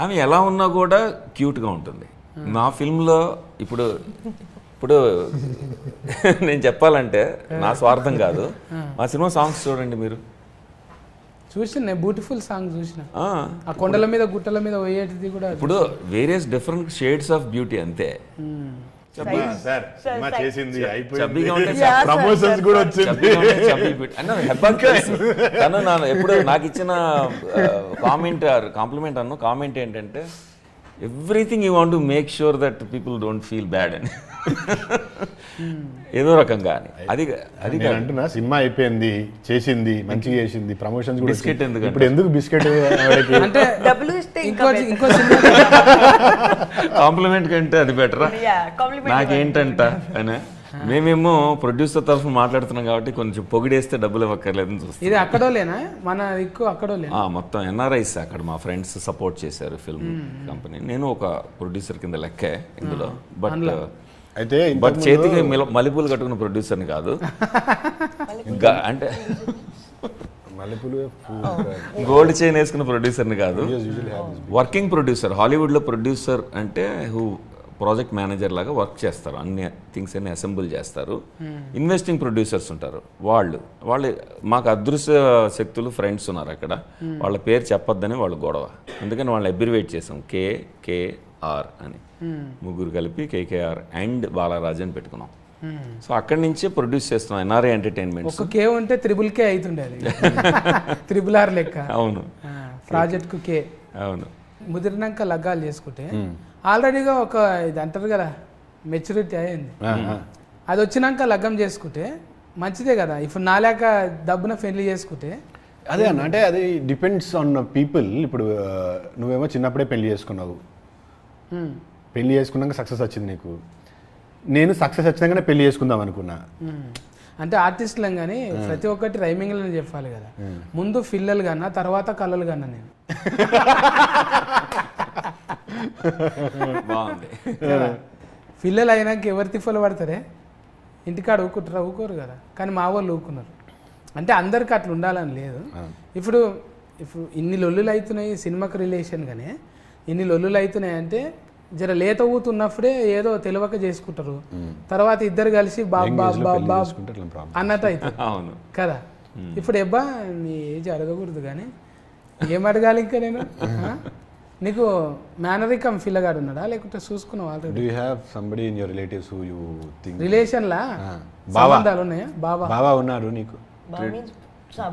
ఆమె ఎలా ఉన్నా కూడా క్యూట్గా ఉంటుంది. నా ఫిల్మ్లో ఇప్పుడు నేను చెప్పాలంటే నా స్వార్థం కాదు, మా సినిమా సాంగ్స్ చూడండి మీరు. చూసిన బ్యూటిఫుల్ సాంగ్ చూసిన, ఆ కొండల మీద గుట్టల మీద పోయేటిది కూడా. ఇప్పుడు various different shades of beauty అంతే. తను ఎప్పుడు నాకు ఇచ్చిన కాంప్లిమెంట్ కామెంట్ ఏంటంటే everything you want to make sure that people don't feel bad అని ఏదో రకంగా అని. అది అంటున్నా, సినిమా అయిపోయింది, చేసింది, మంచిగా చేసింది, ప్రమోషన్స్ కూడా. బిస్కెట్ ఎందుకు ఇప్పుడు ఎందుకు బిస్కెట్ అంటే డబ్బులు ఇస్తే ఇంకో సినిమా కాంప్లిమెంట్ కంటే అది బెటరా నాకేంటంట అని. మేమేమో ప్రొడ్యూసర్ తరఫున మాట్లాడుతున్నాం కాబట్టి కొంచెం పొగిడేస్తే డబ్బులు ఇవ్వక్కర్లేదని చూస్తాం. ఇది అక్కడోలేనా మన ఎక్కువ అక్కడోలే? మొత్తం ఎన్ఆర్ఐస్ అక్కడ మా ఫ్రెండ్స్ సపోర్ట్ చేశారు ఫిల్మ్ కంపెనీ. నేను ఒక ప్రొడ్యూసర్ కింద లెక్కే ఇందులో. బట్ చేతికి మల్లెపూలు కట్టుకున్న ప్రొడ్యూసర్ని కాదు, అంటే గోల్డ్ చైన్ వేసుకున్న ప్రొడ్యూసర్ని కాదు, వర్కింగ్ ప్రొడ్యూసర్. హాలీవుడ్లో ప్రొడ్యూసర్ అంటే ప్రాజెక్ట్ మేనేజర్ లాగా వర్క్ చేస్తారు, అన్ని థింగ్స్ అన్ని అసెంబుల్ చేస్తారు. ఇన్వెస్టింగ్ ప్రొడ్యూసర్స్ ఉంటారు, వాళ్ళు మాకు అదృశ్య శక్తులు ఫ్రెండ్స్ ఉన్నారు అక్కడ, వాళ్ళ పేరు చెప్పొద్దని వాళ్ళు గొడవ, అందుకని వాళ్ళని అబ్రివేట్ చేసాం KKR అని. ముగ్గురు కలిపి KKR అండ్ బాలరాజ్ అని పెట్టుకున్నాం. సో అక్కడి నుంచే ప్రొడ్యూస్ చేస్తున్నాం ఎన్ఆర్ఐ ఎంటర్టైన్మెంట్. ఒక K ఉంటే త్రిబుల్ K అవుతుండే, త్రిబుల్ R లెక్క. అవును, ప్రాజెక్ట్కు K. అవును. ముదిరినాక లగ్గాలు చేసుకుంటే ఆల్రెడీగా ఒక ఇది అంటారు కదా మెచ్యూరిటీ అయింది, అది వచ్చినాక లగ్గం చేసుకుంటే మంచిదే కదా. ఇప్పుడు నాలేక డబ్బున పెళ్లి చేసుకుంటే అదే అన్న, అంటే అది డిపెండ్స్ ఆన్ పీపుల్. ఇప్పుడు నువ్వేమో చిన్నప్పుడే పెళ్లి చేసుకున్నావు, పెళ్లి చేసుకున్నాక సక్సెస్ వచ్చింది నీకు. నేను సక్సెస్ వచ్చినాకనే పెళ్లి చేసుకుందాం అనుకున్నా. అంటే ఆర్టిస్టులం కానీ ప్రతి ఒక్కటి రైమింగ్లోనే చెప్పాలి కదా. ముందు ఫిల్లలు కన్నా తర్వాత కళ్ళలు కన్నా నేను. బాగుంది. పిల్లలు అయినాక ఎవరు తిప్పలు పడతారే, ఇంటికాడ ఊకోరు కదా. కానీ మా వాళ్ళు ఊకున్నారు. అంటే అందరికి అట్లా ఉండాలని లేదు. ఇప్పుడు ఇన్ని లొల్లులు అవుతున్నాయి సినిమాకి రిలేషన్ గానే, ఇన్ని లొల్లులు అవుతున్నాయి అంటే జర లేత ఊతున్నప్పుడే ఏదో తెలియక చేసుకుంటారు. తర్వాత ఇద్దరు కలిసి బాబా అన్నట్టు అవుతుంది కదా. ఇప్పుడు ఎబ్బా నీ ఏజ్ అడగకూడదు కానీ ఏం అడగాలి ఇంకా నేను. నీకు మేనరికం పిల్లగాడు ఉన్నాడా లేకుంటే చూసుకున్నావు already? Do you have somebody in your relatives who you think relation లా సంబంధాలు ఉన్నాయా? బాబా ఉన్నారు నీకు?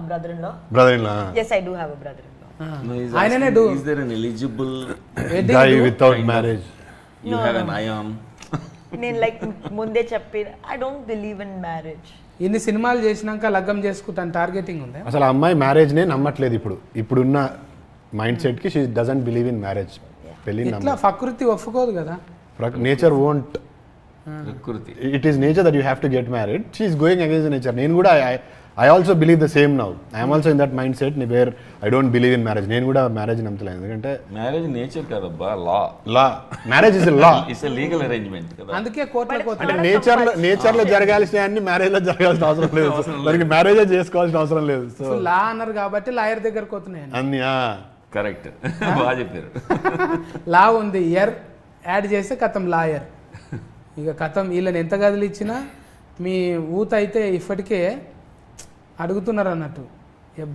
Brother-in-law? Brother-in-law. Yes, I do have a brother-in-law. ఆయననే do. Is there an eligible Guy without marriage? you have an eye on? నేను like ముందే చెప్పి I don't believe in marriage. ఇన్ని సినిమాలు చేసినాక లగ్గం చేసుకుంటాను టార్గెటింగ్ ఉందా? అసలు ఆ అమ్మాయి మ్యారేజ్ నే నమ్మట్లేదు ఇప్పుడున్న మైండ్ సెట్ కి. She doesn't believe in marriage. పెళ్లి ఇట్లా ప్రకృతి ఒప్పుకోదు కదా. Nature won't. ప్రకృతి. It is nature that you have to get married. She is going against nature. నేను కూడా I also believe the same now. I'm also in that mindset where I don't believe in marriage. నేను కూడా marriage నమ్మలేదు. ఎందుకంటే marriage nature కాదబ్బా, law. Marriage is law. It's a legal arrangement కదా. అందుకే కోర్టులో అంటే నేచర్ లో జరగాల్సిన అన్ని మ్యారేజ్ లో జరగాల్సిన అవసరం లేదు. దానికి మ్యారేజ్ చేసుకోవాల్సిన అవసరం లేదు. సో లా అన్నారు కాబట్టి లాయర్ దగ్గరకు పోతున్నాయి అన్ని. కరెక్ట్, బాగా చెప్పారు. లా ఉంది, ఇయర్ యాడ్ చేస్తే కథం లాయర్. ఇక కథం వీళ్ళని ఎంత గదులు ఇచ్చినా మీ ఊత అయితే ఇప్పటికే అడుగుతున్నారు అన్నట్టు.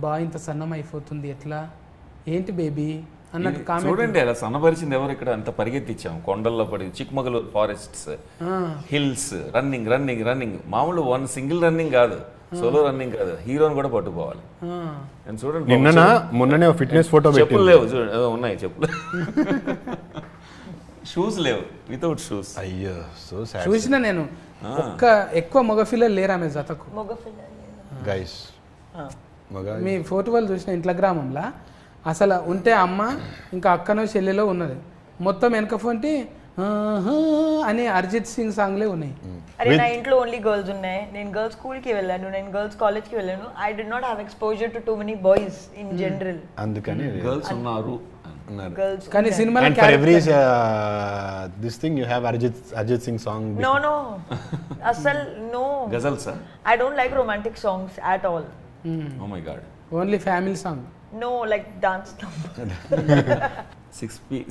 బా ఇంత సన్నం అయిపోతుంది ఎట్లా ఏంటి బేబీ అన్నట్టు కామెంట్. చూడండి అలా సన్నపరిచింది ఎవరు ఇక్కడ. అంత పరిగెత్తిచ్చాం కొండల్లో పడి, Chikmagalur forests, hills, running running running. మామూలు వన్ సింగిల్ రన్నింగ్ కాదు, సోలో రన్నింగ్ కాదు, హీరోని కూడా పట్టుకోవాలి. చూడండి మొన్ననే ఫిట్నెస్ ఫోటో చెప్పులు లేవు, ఉన్నాయి చెప్పులు, షూస్ లేవు, వితౌట్ షూస్. అయ్యో సో సాడ్. చూసిన నేను ఎక్కువ మగ పిల్లలు లేరు ఆమె జతకు. గైస్ మీ ఫోటో వాళ్ళు చూసిన ఇంట్లో గ్రామంలో అసలు ఉంటే అమ్మ ఇంకా అక్కనో చెల్లెలో ఉన్నది. మొత్తం వెనక ఫోన్టి అని అరిజిత్ సింగ్ సాంగ్లే ఉన్నాయి. అరే నా ఇంట్లో ఓన్లీ గర్ల్స్ ఉన్నాయి. నేను గర్ల్స్ స్కూల్ కి వెళ్ళాను, నేను గర్ల్స్ కాలేజ్ కి వెళ్ళాను. I did not have exposure to too many boys in general. అందుకని గర్ల్స్ ఉన్నారు కానీ సినిమాలో and for every this thing you have Arjit Singh song. No asal no ghazals. I don't like romantic songs at all. Oh my god. Only family song. No, like dance number.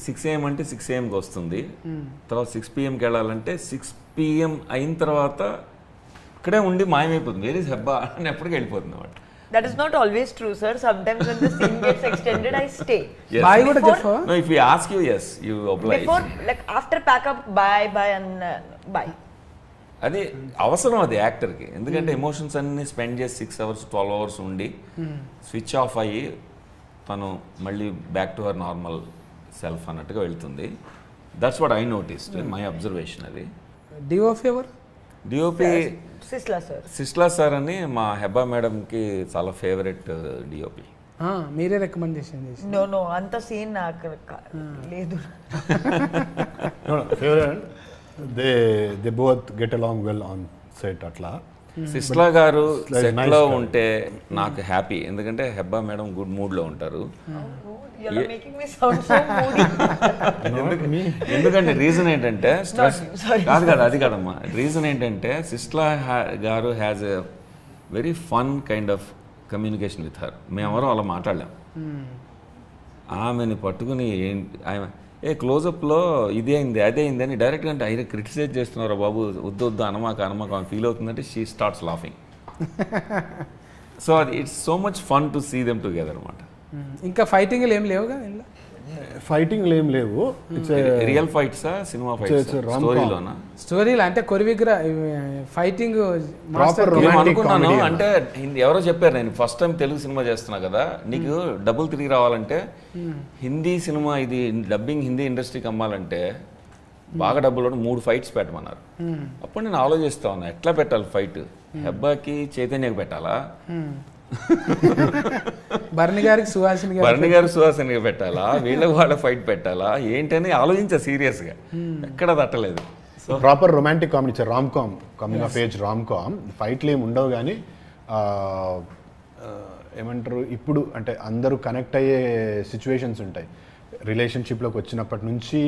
6 AM అంటే 6 AMకి వస్తుంది. తర్వాత 6 PMకి వెళ్ళాలంటే 6 PM అయిన తర్వాత ఇక్కడే ఉండి మాయమైపోతుంది. Where is Hebah అని ఎప్పటికీ వెళ్ళిపోతుంది అన్నమాట. That is not always true, sir. Sometimes when the scene gets extended, I stay. Yes. Bye కూడా చెప్పు. No, if we ask you, yes, you oblige. Before, like after pack up, bye and bye. అది అవసరం అది యాక్టర్కి. ఎందుకంటే emotions అన్ని spend చేసి 6 hours 12 hours ఉండి switch off అయ్యి తను మళ్ళీ back to her normal self అన్నట్టుగా వెళ్తుంది. That's what I noticed, my observation. అది డిఓపి ఎవరు? డిఓపి సిస్లా సార్ అని మా హెబ్బా మేడంకి చాలా ఫేవరెట్ డిఓపి. మీరే రికమెండేషన్ చేసి? నో అంత సీన్ నాకు లేదు. Favourite. They both get along well on set. అట్లా సిస్లా గారు సెట్లో ఉంటే నాకు హ్యాపీ. ఎందుకంటే హెబ్బా మేడం గుడ్ మూడ్లో ఉంటారు. ఎందుకంటే రీజన్ ఏంటంటే స్ట్రెస్ కాదు కదా, అది కాదమ్మా. రీజన్ ఏంటంటే సిస్లా గారు has a very fun kind of communication with her. మేమెవరో అలా మాట్లాడలేం. ఆమెని పట్టుకుని ఆమె క్లోజప్లో ఇదే అయింది అదే అయింది అని డైరెక్ట్గా అంటే ఆయన క్రిటిసైజ్ చేస్తున్నారా బాబు, వద్దు అనమాక ఆమె ఫీల్ అవుతుందంటే షీ స్టార్ట్స్ లాఫింగ్. సో అది it's so much fun to see them together అనమాట. ఇంకా ఫైటింగ్ ఏం లేవుగా ఇందులో? ఫైటింగ్ ఏం లేవు. రియల్ ఫైట్సా సినిమా ఫైట్స్? స్టోరీలోనా? స్టోరీలో అంటే కొరివిగ్ర ఫైటింగ్ అనుకున్నాను. అంటే ఎవరో చెప్పారు, నేను ఫస్ట్ టైం తెలుగు సినిమా చేస్తున్నా కదా, నీకు డబ్బులు తిరిగి రావాలంటే హిందీ సినిమా ఇది డబ్బింగ్ హిందీ ఇండస్ట్రీకి అమ్మాలంటే బాగా డబ్బులు 3 ఫైట్స్ పెట్టమన్నారు. అప్పుడు నేను ఆలోచిస్తా ఉన్నా ఎట్లా పెట్టాలి ఫైట్. హెబ్బాకి చైతన్యకి పెట్టాలా, భరణి గారికి సుహాసిని పెట్టాలా, వీళ్ళకి వాళ్ళ ఫైట్ పెట్టాలా ఏంటని ఆలోచించా సీరియస్గా. ఎక్కడ తట్టలేదు. Proper romantic comedy, rom com, coming of age rom com. ఫైట్లు ఏమి ఉండవు కానీ ఏమంటారు ఇప్పుడు అంటే అందరూ కనెక్ట్ అయ్యే సిచ్యువేషన్స్ ఉంటాయి. రిలేషన్షిప్లోకి వచ్చినప్పటి నుంచి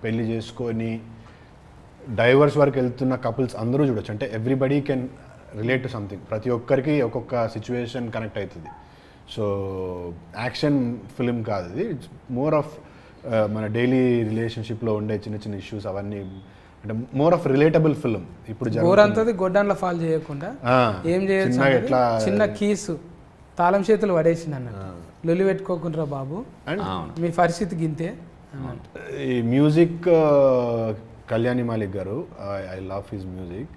పెళ్లి చేసుకొని డైవర్స్ వరకు వెళ్తున్న కపుల్స్ అందరూ చూడొచ్చు. అంటే everybody can relate to something. ప్రతి ఒక్కరికి ఒక్కొక్క సిచ్యువేషన్ కనెక్ట్ అవుతుంది. సో యాక్షన్ ఫిలిం కాదు ఇది, ఇట్స్ మోర్ ఆఫ్ మన డైలీ రిలేషన్షిప్లో ఉండే చిన్న చిన్న ఇష్యూస్ అవన్నీ, అంటే మోర్ ఆఫ్ రిలేటబుల్ ఫిలిం. ఇప్పుడు గోరంతది గొడ్డాన్లో ఫాల్ చేయకుండా ఏం చేయొచ్చు, ఎట్లా చిన్న కీసు తాళం చేతులు పడేసింది అన్నట్టు, లొల్లి పెట్టుకోకుండా బాబు మీ పరిస్థితి గింతే. ఈ మ్యూజిక్ కళ్యాణి మాలిక్ గారు, I love his music.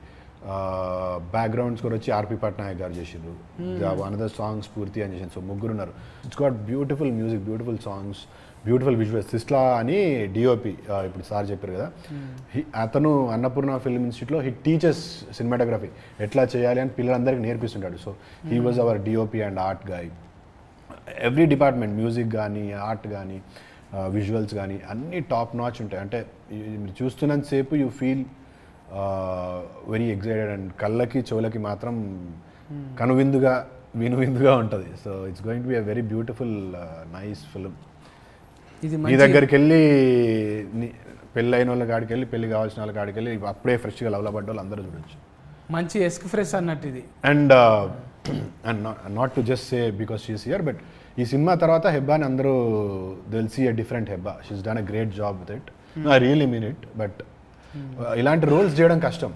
Background score వచ్చి ఆర్పి పట్నాయక్ గారు చేసిండ్రు. అనదర్ సాంగ్స్ పూర్తి అని చేసింది. సో ముగ్గురు ఉన్నారు. It's got beautiful music, beautiful songs, beautiful visuals. Sisla అని డిఓపి ఇప్పుడు సార్ చెప్పారు కదా, అతను అన్నపూర్ణ ఫిల్మ్ ఇన్స్టిట్యూట్లో హీ టీచర్స్ సినిమాటోగ్రఫీ ఎట్లా చేయాలి అని పిల్లలందరికీ నేర్పిస్తుంటాడు. So he was our DOP and art guy. Every department, music కానీ, ఆర్ట్ కానీ, విజువల్స్ కానీ అన్నీ టాప్ నాచ్ ఉంటాయి. అంటే మీరు చూస్తున్నంతసేపు you feel very excited and కళ్ళకి చెవులకి మాత్రం కనువిందుగా వినువిందుగా ఉంటుంది. So it's going to be a very beautiful nice film. మీ దగ్గరికి వెళ్ళి పెళ్ళి అయిన వాళ్ళ కాడికి వెళ్ళి, పెళ్లి కావాల్సిన వాళ్ళ కాడికి వెళ్ళి అప్పుడే ఫ్రెష్గా లవ్లో పడ్డ వాళ్ళు అందరూ చూడొచ్చు. మంచి ఎస్క్ ఫ్రెష్ అన్నట్టు ఇది. And not to just say because she's here, but ఈ సినిమా తర్వాత హెబ్బాని అందరూ will see a different Hebah. She's done a great job with it. I really mean it. But ఇలాంటి రోల్స్ చేయడం కష్టం.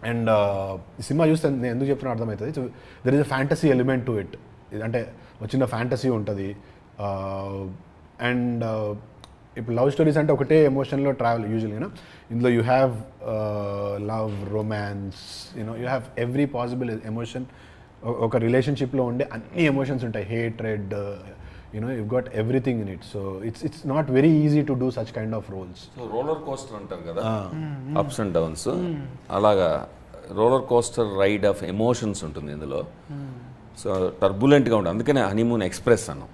అండ్ ఈ సినిమా చూస్తే నేను ఎందుకు చెప్తున్నా అర్థమవుతుంది. So there is a fantasy element to it. అంటే వచ్చిన ఫ్యాంటసీ ఉంటుంది. అండ్ ఇప్పుడు లవ్ స్టోరీస్ అంటే ఒకటే ఎమోషన్లో ట్రావెల్ యూజువల్గా. ఇందులో you have love, romance, you know you have every possible emotion. ఒక రిలేషన్షిప్లో ఉండే అన్ని ఎమోషన్స్ ఉంటాయి. Hatred, you know, you've got everything in it. So it's not very easy to do such kind of roles. So roller coaster అంటారు కదా, ups and downs, అలాగా roller coaster ride of emotions ఉంటుంది ఇందులో. So టర్బులెంట్గా ఉంటుంది, అందుకనే honeymoon express అన్నాం.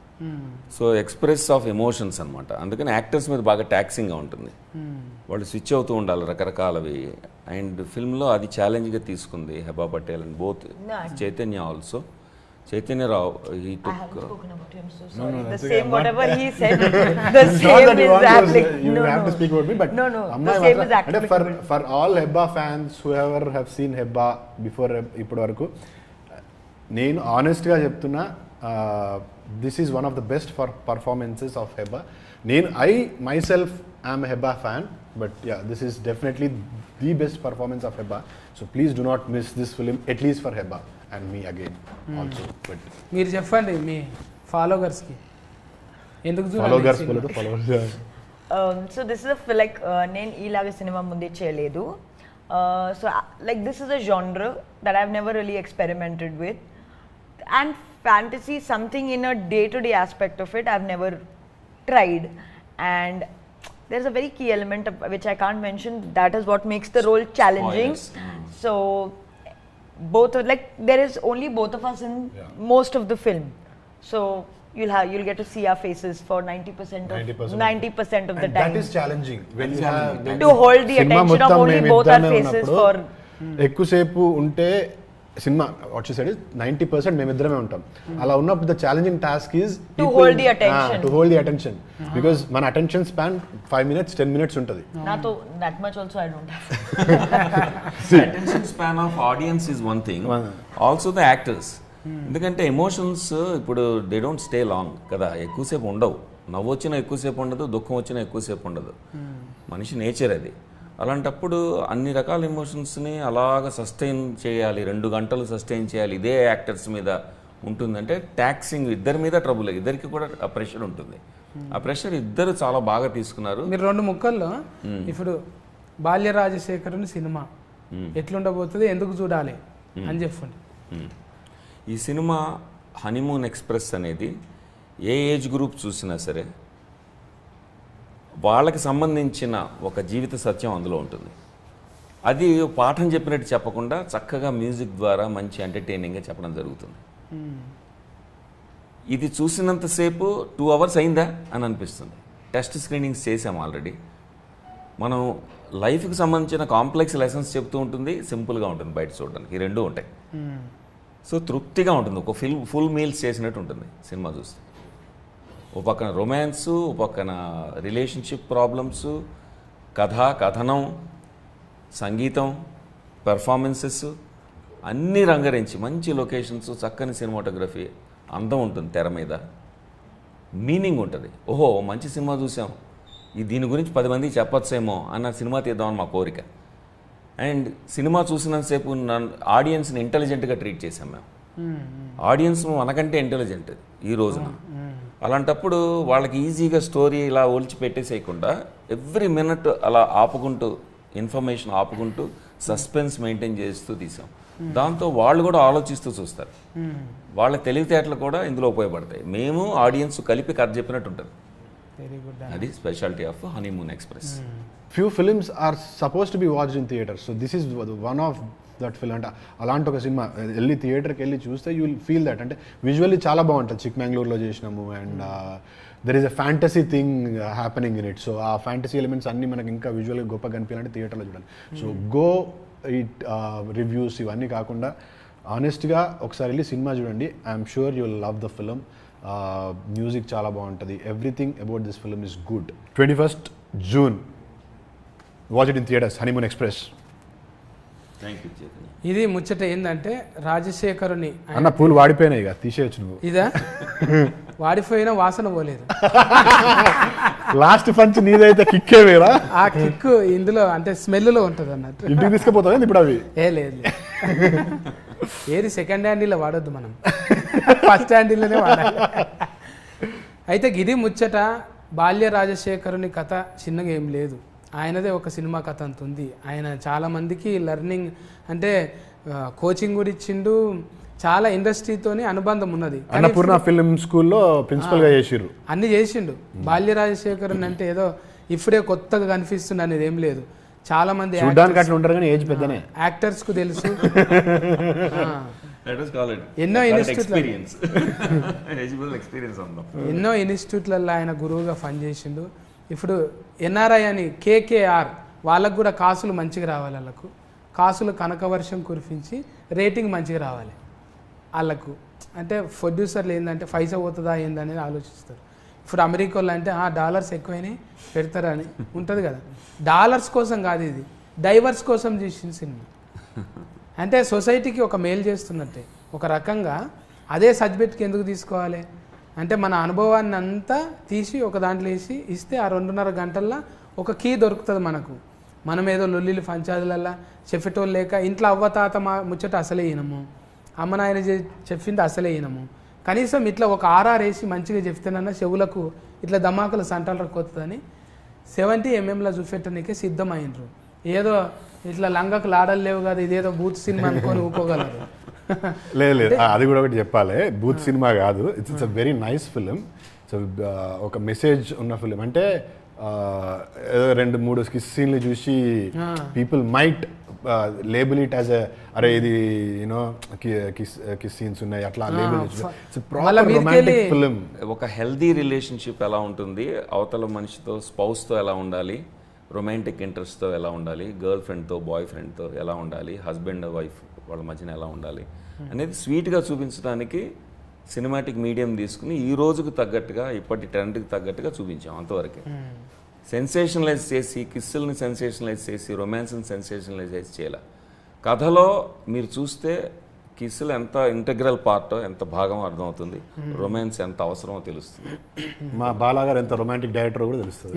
So express of emotions అనమాట. అందుకని యాక్టర్స్ మీద బాగా ట్యాక్సింగ్గా ఉంటుంది. వాళ్ళు స్విచ్ అవుతూ ఉండాలి రకరకాలవి. అండ్ ఫిల్మ్లో అది ఛాలెంజ్గా తీసుకుంది Heba Patel and both Chaitanya also. Chaitanya Rao, he took... I haven't spoken about him, so sorry. No, the same, whatever he said, the same is applicable. You have to speak about me, but no, the same is applicable. For all Hebba fans, whoever have seen Hebba before ఇప్పటి వరకు, నేను ఆనెస్ట్గా చెప్తున్నా, this is one of the best performances of Hebba. I myself am a Hebba fan, but yeah, this is definitely the best performance of Hebba. So please do not miss this film, at least for Hebba. And me again also. But మీరు చెప్పండి మీ ఫాలోవర్స్కి ఎందుకు followers. So this is like నేను ఈలాగా cinema ముందే చేయలేదు. So like this is a genre that I've never really experimented with, and fantasy, something in a day-to-day aspect of it, I've never tried. And there's a very key element of, which I can't mention, that is what makes the role challenging. So both of, like there is only both of us in most of the film, so you'll get to see our faces for 90% of the time. That is challenging when you have to hold the attention of only both our faces for ఎక్కువసేపు ఉంటే cinema what you said is 90% మేమిద్దరమే ఉంటాం. అలా ఉన్నప్పుడు the challenging task is to hold the attention because మన attention span 5 minutes 10 minutes ఉంటుంది. నాతో that much also I don't have. Attention span of audience is one thing, also the actors. ఎందుకంటే emotions ఇప్పుడు they don't stay long కదా, ఎక్కువసేపు ఉండవు. నవ్వు వచ్చినా ఎక్కువసేపు ఉండదు, దుఃఖం వచ్చినా ఎక్కువసేపు ఉండదు. మనిషి నేచర్ అది. అలాంటప్పుడు అన్ని రకాల ఎమోషన్స్ని అలాగ సస్టైన్ చేయాలి, 2 గంటలు సస్టైన్ చేయాలి, ఇదే యాక్టర్స్ మీద ఉంటుందంటే ట్యాక్సింగ్ ఇద్దరి మీద ట్రబుల్, ఇద్దరికి కూడా ఆ ప్రెషర్ ఉంటుంది. ఆ ప్రెషర్ ఇద్దరు చాలా బాగా తీసుకున్నారు. మీరు 2 ముక్కల్లో ఇప్పుడు బాల్య రాజశేఖరుని సినిమా ఎట్లుండబోతుంది, ఎందుకు చూడాలి అని చెప్పండి. ఈ సినిమా హనీమూన్ ఎక్స్ప్రెస్ అనేది ఏ ఏజ్ గ్రూప్ చూసినా సరే వాళ్ళకి సంబంధించిన ఒక జీవిత సత్యం అందులో ఉంటుంది. అది పాఠం చెప్పినట్టు చెప్పకుండా చక్కగా మ్యూజిక్ ద్వారా మంచి ఎంటర్టైనింగ్గా చెప్పడం జరుగుతుంది. ఇది చూసినంతసేపు 2 hours అయిందా అని అనిపిస్తుంది. టెస్ట్ స్క్రీనింగ్స్ చేసాము ఆల్రెడీ. మనం లైఫ్కి సంబంధించిన కాంప్లెక్స్ లెసన్స్ చెప్తూ ఉంటుంది, సింపుల్గా ఉంటుంది బయట చూడడానికి. ఈ రెండూ ఉంటాయి. సో తృప్తిగా ఉంటుంది, ఒక ఫుల్ మీల్స్ చేసినట్టు ఉంటుంది సినిమా చూస్తే. ఓ పక్కన రొమాన్స్, ఓ పక్కన రిలేషన్షిప్ ప్రాబ్లమ్స్, కథనం, సంగీతం, పెర్ఫార్మెన్సెస్ అన్నీ రంగరించి మంచి లొకేషన్స్, చక్కని సినిమాటోగ్రఫీ, అందం ఉంటుంది తెర మీద, మీనింగ్ ఉంటుంది. ఓహో మంచి సినిమా చూసాం, దీని గురించి 10 మందికి చెప్పొచ్చేమో అన్న సినిమా తీద్దామని మా కోరిక. అండ్ సినిమా చూసినంతసేపు ఆడియన్స్ని ఇంటెలిజెంట్గా ట్రీట్ చేసాం మేము. ఆడియన్స్ మనకంటే ఇంటెలిజెంట్ ఈ రోజున. అలాంటప్పుడు వాళ్ళకి ఈజీగా స్టోరీ ఇలా ఒలిచి పెట్టేసేయకుండా ఎవ్రీ మినిట్ అలా ఆపుకుంటూ, ఇన్ఫర్మేషన్ ఆపుకుంటూ, సస్పెన్స్ మెయింటైన్ చేస్తూ తీసాం. దాంతో వాళ్ళు కూడా ఆలోచిస్తూ చూస్తారు. వాళ్ళ తెలివితేటలు కూడా ఇందులో ఉపయోగపడతాయి. మేము ఆడియన్స్ కలిపి కథ చెప్పినట్టు ఉంటుంది. Very good. అది speciality of Honeymoon Express. Few films are supposed to be watched in theaters, so this is one of that film. అంటే అలాంటి ఒక సినిమా వెళ్ళి థియేటర్కి వెళ్ళి చూస్తే యూ విల్ ఫీల్ దట్. అంటే విజువల్లీ చాలా బాగుంటుంది. చిక్మంగళూరులో చేసినాము and there is a fantasy thing happening in it. So ఆ ఫ్యాంటసీ ఎలిమెంట్స్ అన్నీ మనకి ఇంకా విజువల్గా గొప్పగా కనిపించాలంటే థియేటర్లో చూడాలి. సో గో ఇట్ రివ్యూస్ ఇవన్నీ కాకుండా ఆనెస్ట్గా ఒకసారి వెళ్ళి సినిమా చూడండి. I'm sure you will love the film. Music చాలా బాగుంటుంది. Everything about this film is good. 21st June watch it in theatres, honeymoon express. Thank you Chaitanya. ఇది ముచ్చట ఏంటంటే రాజశేఖరుని అన్న పూలు వాడిపోయినాయి ఇక తీసేయచ్చు నువ్వు. ఇదా వాడిపోయిన వాసన పోలేదు. లాస్ట్ పంచ్ నీదైతే కిక్కే వేరా. ఆ కిక్ ఇందులో అంటే స్మెల్లో ఉంటుంది అన్నట్టు. ఇంటికి తీసుకుపోతావు ఇప్పుడు అవి. లేదు ఏది సెకండ్ హ్యాండిల్లో వాడొద్దు, మనం ఫస్ట్ హ్యాండిల్లోనే వాడాలి. అయితే ఇది ముచ్చట. బాల్య రాజశేఖరుని కథ చిన్నగా ఏం లేదు, ఆయనదే ఒక సినిమా కథ అంత ఉంది. ఆయన చాలామందికి లెర్నింగ్ అంటే కోచింగ్ కూడా ఇచ్చిండు, చాలా ఇండస్ట్రీతోని అనుబంధం ఉన్నది. అన్నపూర్ణ ఫిల్మ్ స్కూల్లో ప్రిన్సిపల్గా చేసిర్రు, అన్ని చేసిండు. బాల్య రాజశేఖరుని అంటే ఏదో ఇప్పుడే కొత్తగా కనిపిస్తుంది అనేది ఏం లేదు. చాలా మంది యాక్టర్స్ కు తెలుసు. ఎన్నో ఇన్స్టిట్యూట్లలో ఆయన గురువుగా పనిచేసిండు. ఇప్పుడు ఎన్ఆర్ఐ అని కేకేఆర్ వాళ్ళకు కూడా కాసులు మంచిగా రావాలి. వాళ్ళకు కాసులు కనకవర్షం కురిపించి రేటింగ్ మంచిగా రావాలి వాళ్ళకు. అంటే ప్రొడ్యూసర్లు ఏంటంటే పైసా పోతుందా ఏందనేది ఆలోచిస్తారు. ఇప్పుడు అమెరికాలో అంటే డాలర్స్ ఎక్కువైనాయి పెడతారని ఉంటుంది కదా. డాలర్స్ కోసం కాదు, ఇది డైవర్స్ కోసం చేసిన సినిమా. అంటే సొసైటీకి ఒక మేలు చేస్తున్నట్టే. ఒక రకంగా అదే సబ్జెక్ట్కి ఎందుకు తీసుకోవాలి అంటే మన అనుభవాన్ని అంతా తీసి ఒక దాంట్లో వేసి ఇస్తే ఆ 2.5 గంటల్లో ఒక కీ దొరుకుతుంది మనకు. మనం ఏదో లొల్లిలు పంచాదులల్లా చెప్పేటోళ్ళు లేక ఇంట్లో అవ్వతాత ముచ్చట అసలే వినము, అమ్మ నాయన చెప్పింది అసలే వినము. కనీసం ఇట్లా ఒక ఆర్ఆర్ వేసి మంచిగా చెప్తేనన్నా చెవులకు ఇట్లా దమాకులు సంటలు రక్కొస్తుందని 70 mm చూపెట్టడానికే సిద్ధమైనరు. ఏదో ఇట్లా లంగకు లాడలు లేవు కదా, ఇదేదో బూత్ సినిమా అనుకొని ఊకోగలరు. లేదు అది కూడా ఒకటి చెప్పాలి, బూత్ సినిమా కాదు. It's a very nice film. So ఒక మెసేజ్ ఉన్న ఫిలిం. అంటే ఏదో 2-3 కిస్ సీన్లు చూసి people might label it as అరే ఇది యూనో కిస్ సీన్స్ ఉన్నాయి అట్లా లేబుల్. Romantic film. ఒక హెల్దీ రిలేషన్షిప్ ఎలా ఉంటుంది, అవతల మనిషితో స్పౌస్తో ఎలా ఉండాలి, రొమాంటిక్ ఇంట్రెస్ట్తో ఎలా ఉండాలి, గర్ల్ ఫ్రెండ్తో బాయ్ ఫ్రెండ్తో ఎలా ఉండాలి, హస్బెండ్ వైఫ్ వాళ్ళ మధ్యన ఎలా ఉండాలి అనేది స్వీట్గా చూపించడానికి సినిమాటిక్ మీడియం తీసుకుని ఈ రోజుకు తగ్గట్టుగా ఇప్పటి ట్రెండ్కి తగ్గట్టుగా చూపించాం. అంతవరకే సెన్సేషనలైజ్ చేసి కిస్సుల్ని సెన్సేషనలైజ్ చేసి రొమాన్స్ని సెన్సేషనలైజ్ చేయాలి. కథలో మీరు చూస్తే కిస్సులు ఎంత ఇంటగ్రల్ పార్టో, ఎంత భాగం అర్థమవుతుంది, రొమాన్స్ ఎంత అవసరమో తెలుస్తుంది. మా బాలాగారు ఎంత రొమాంటిక్ డైరెక్టర్ కూడా తెలుస్తుంది.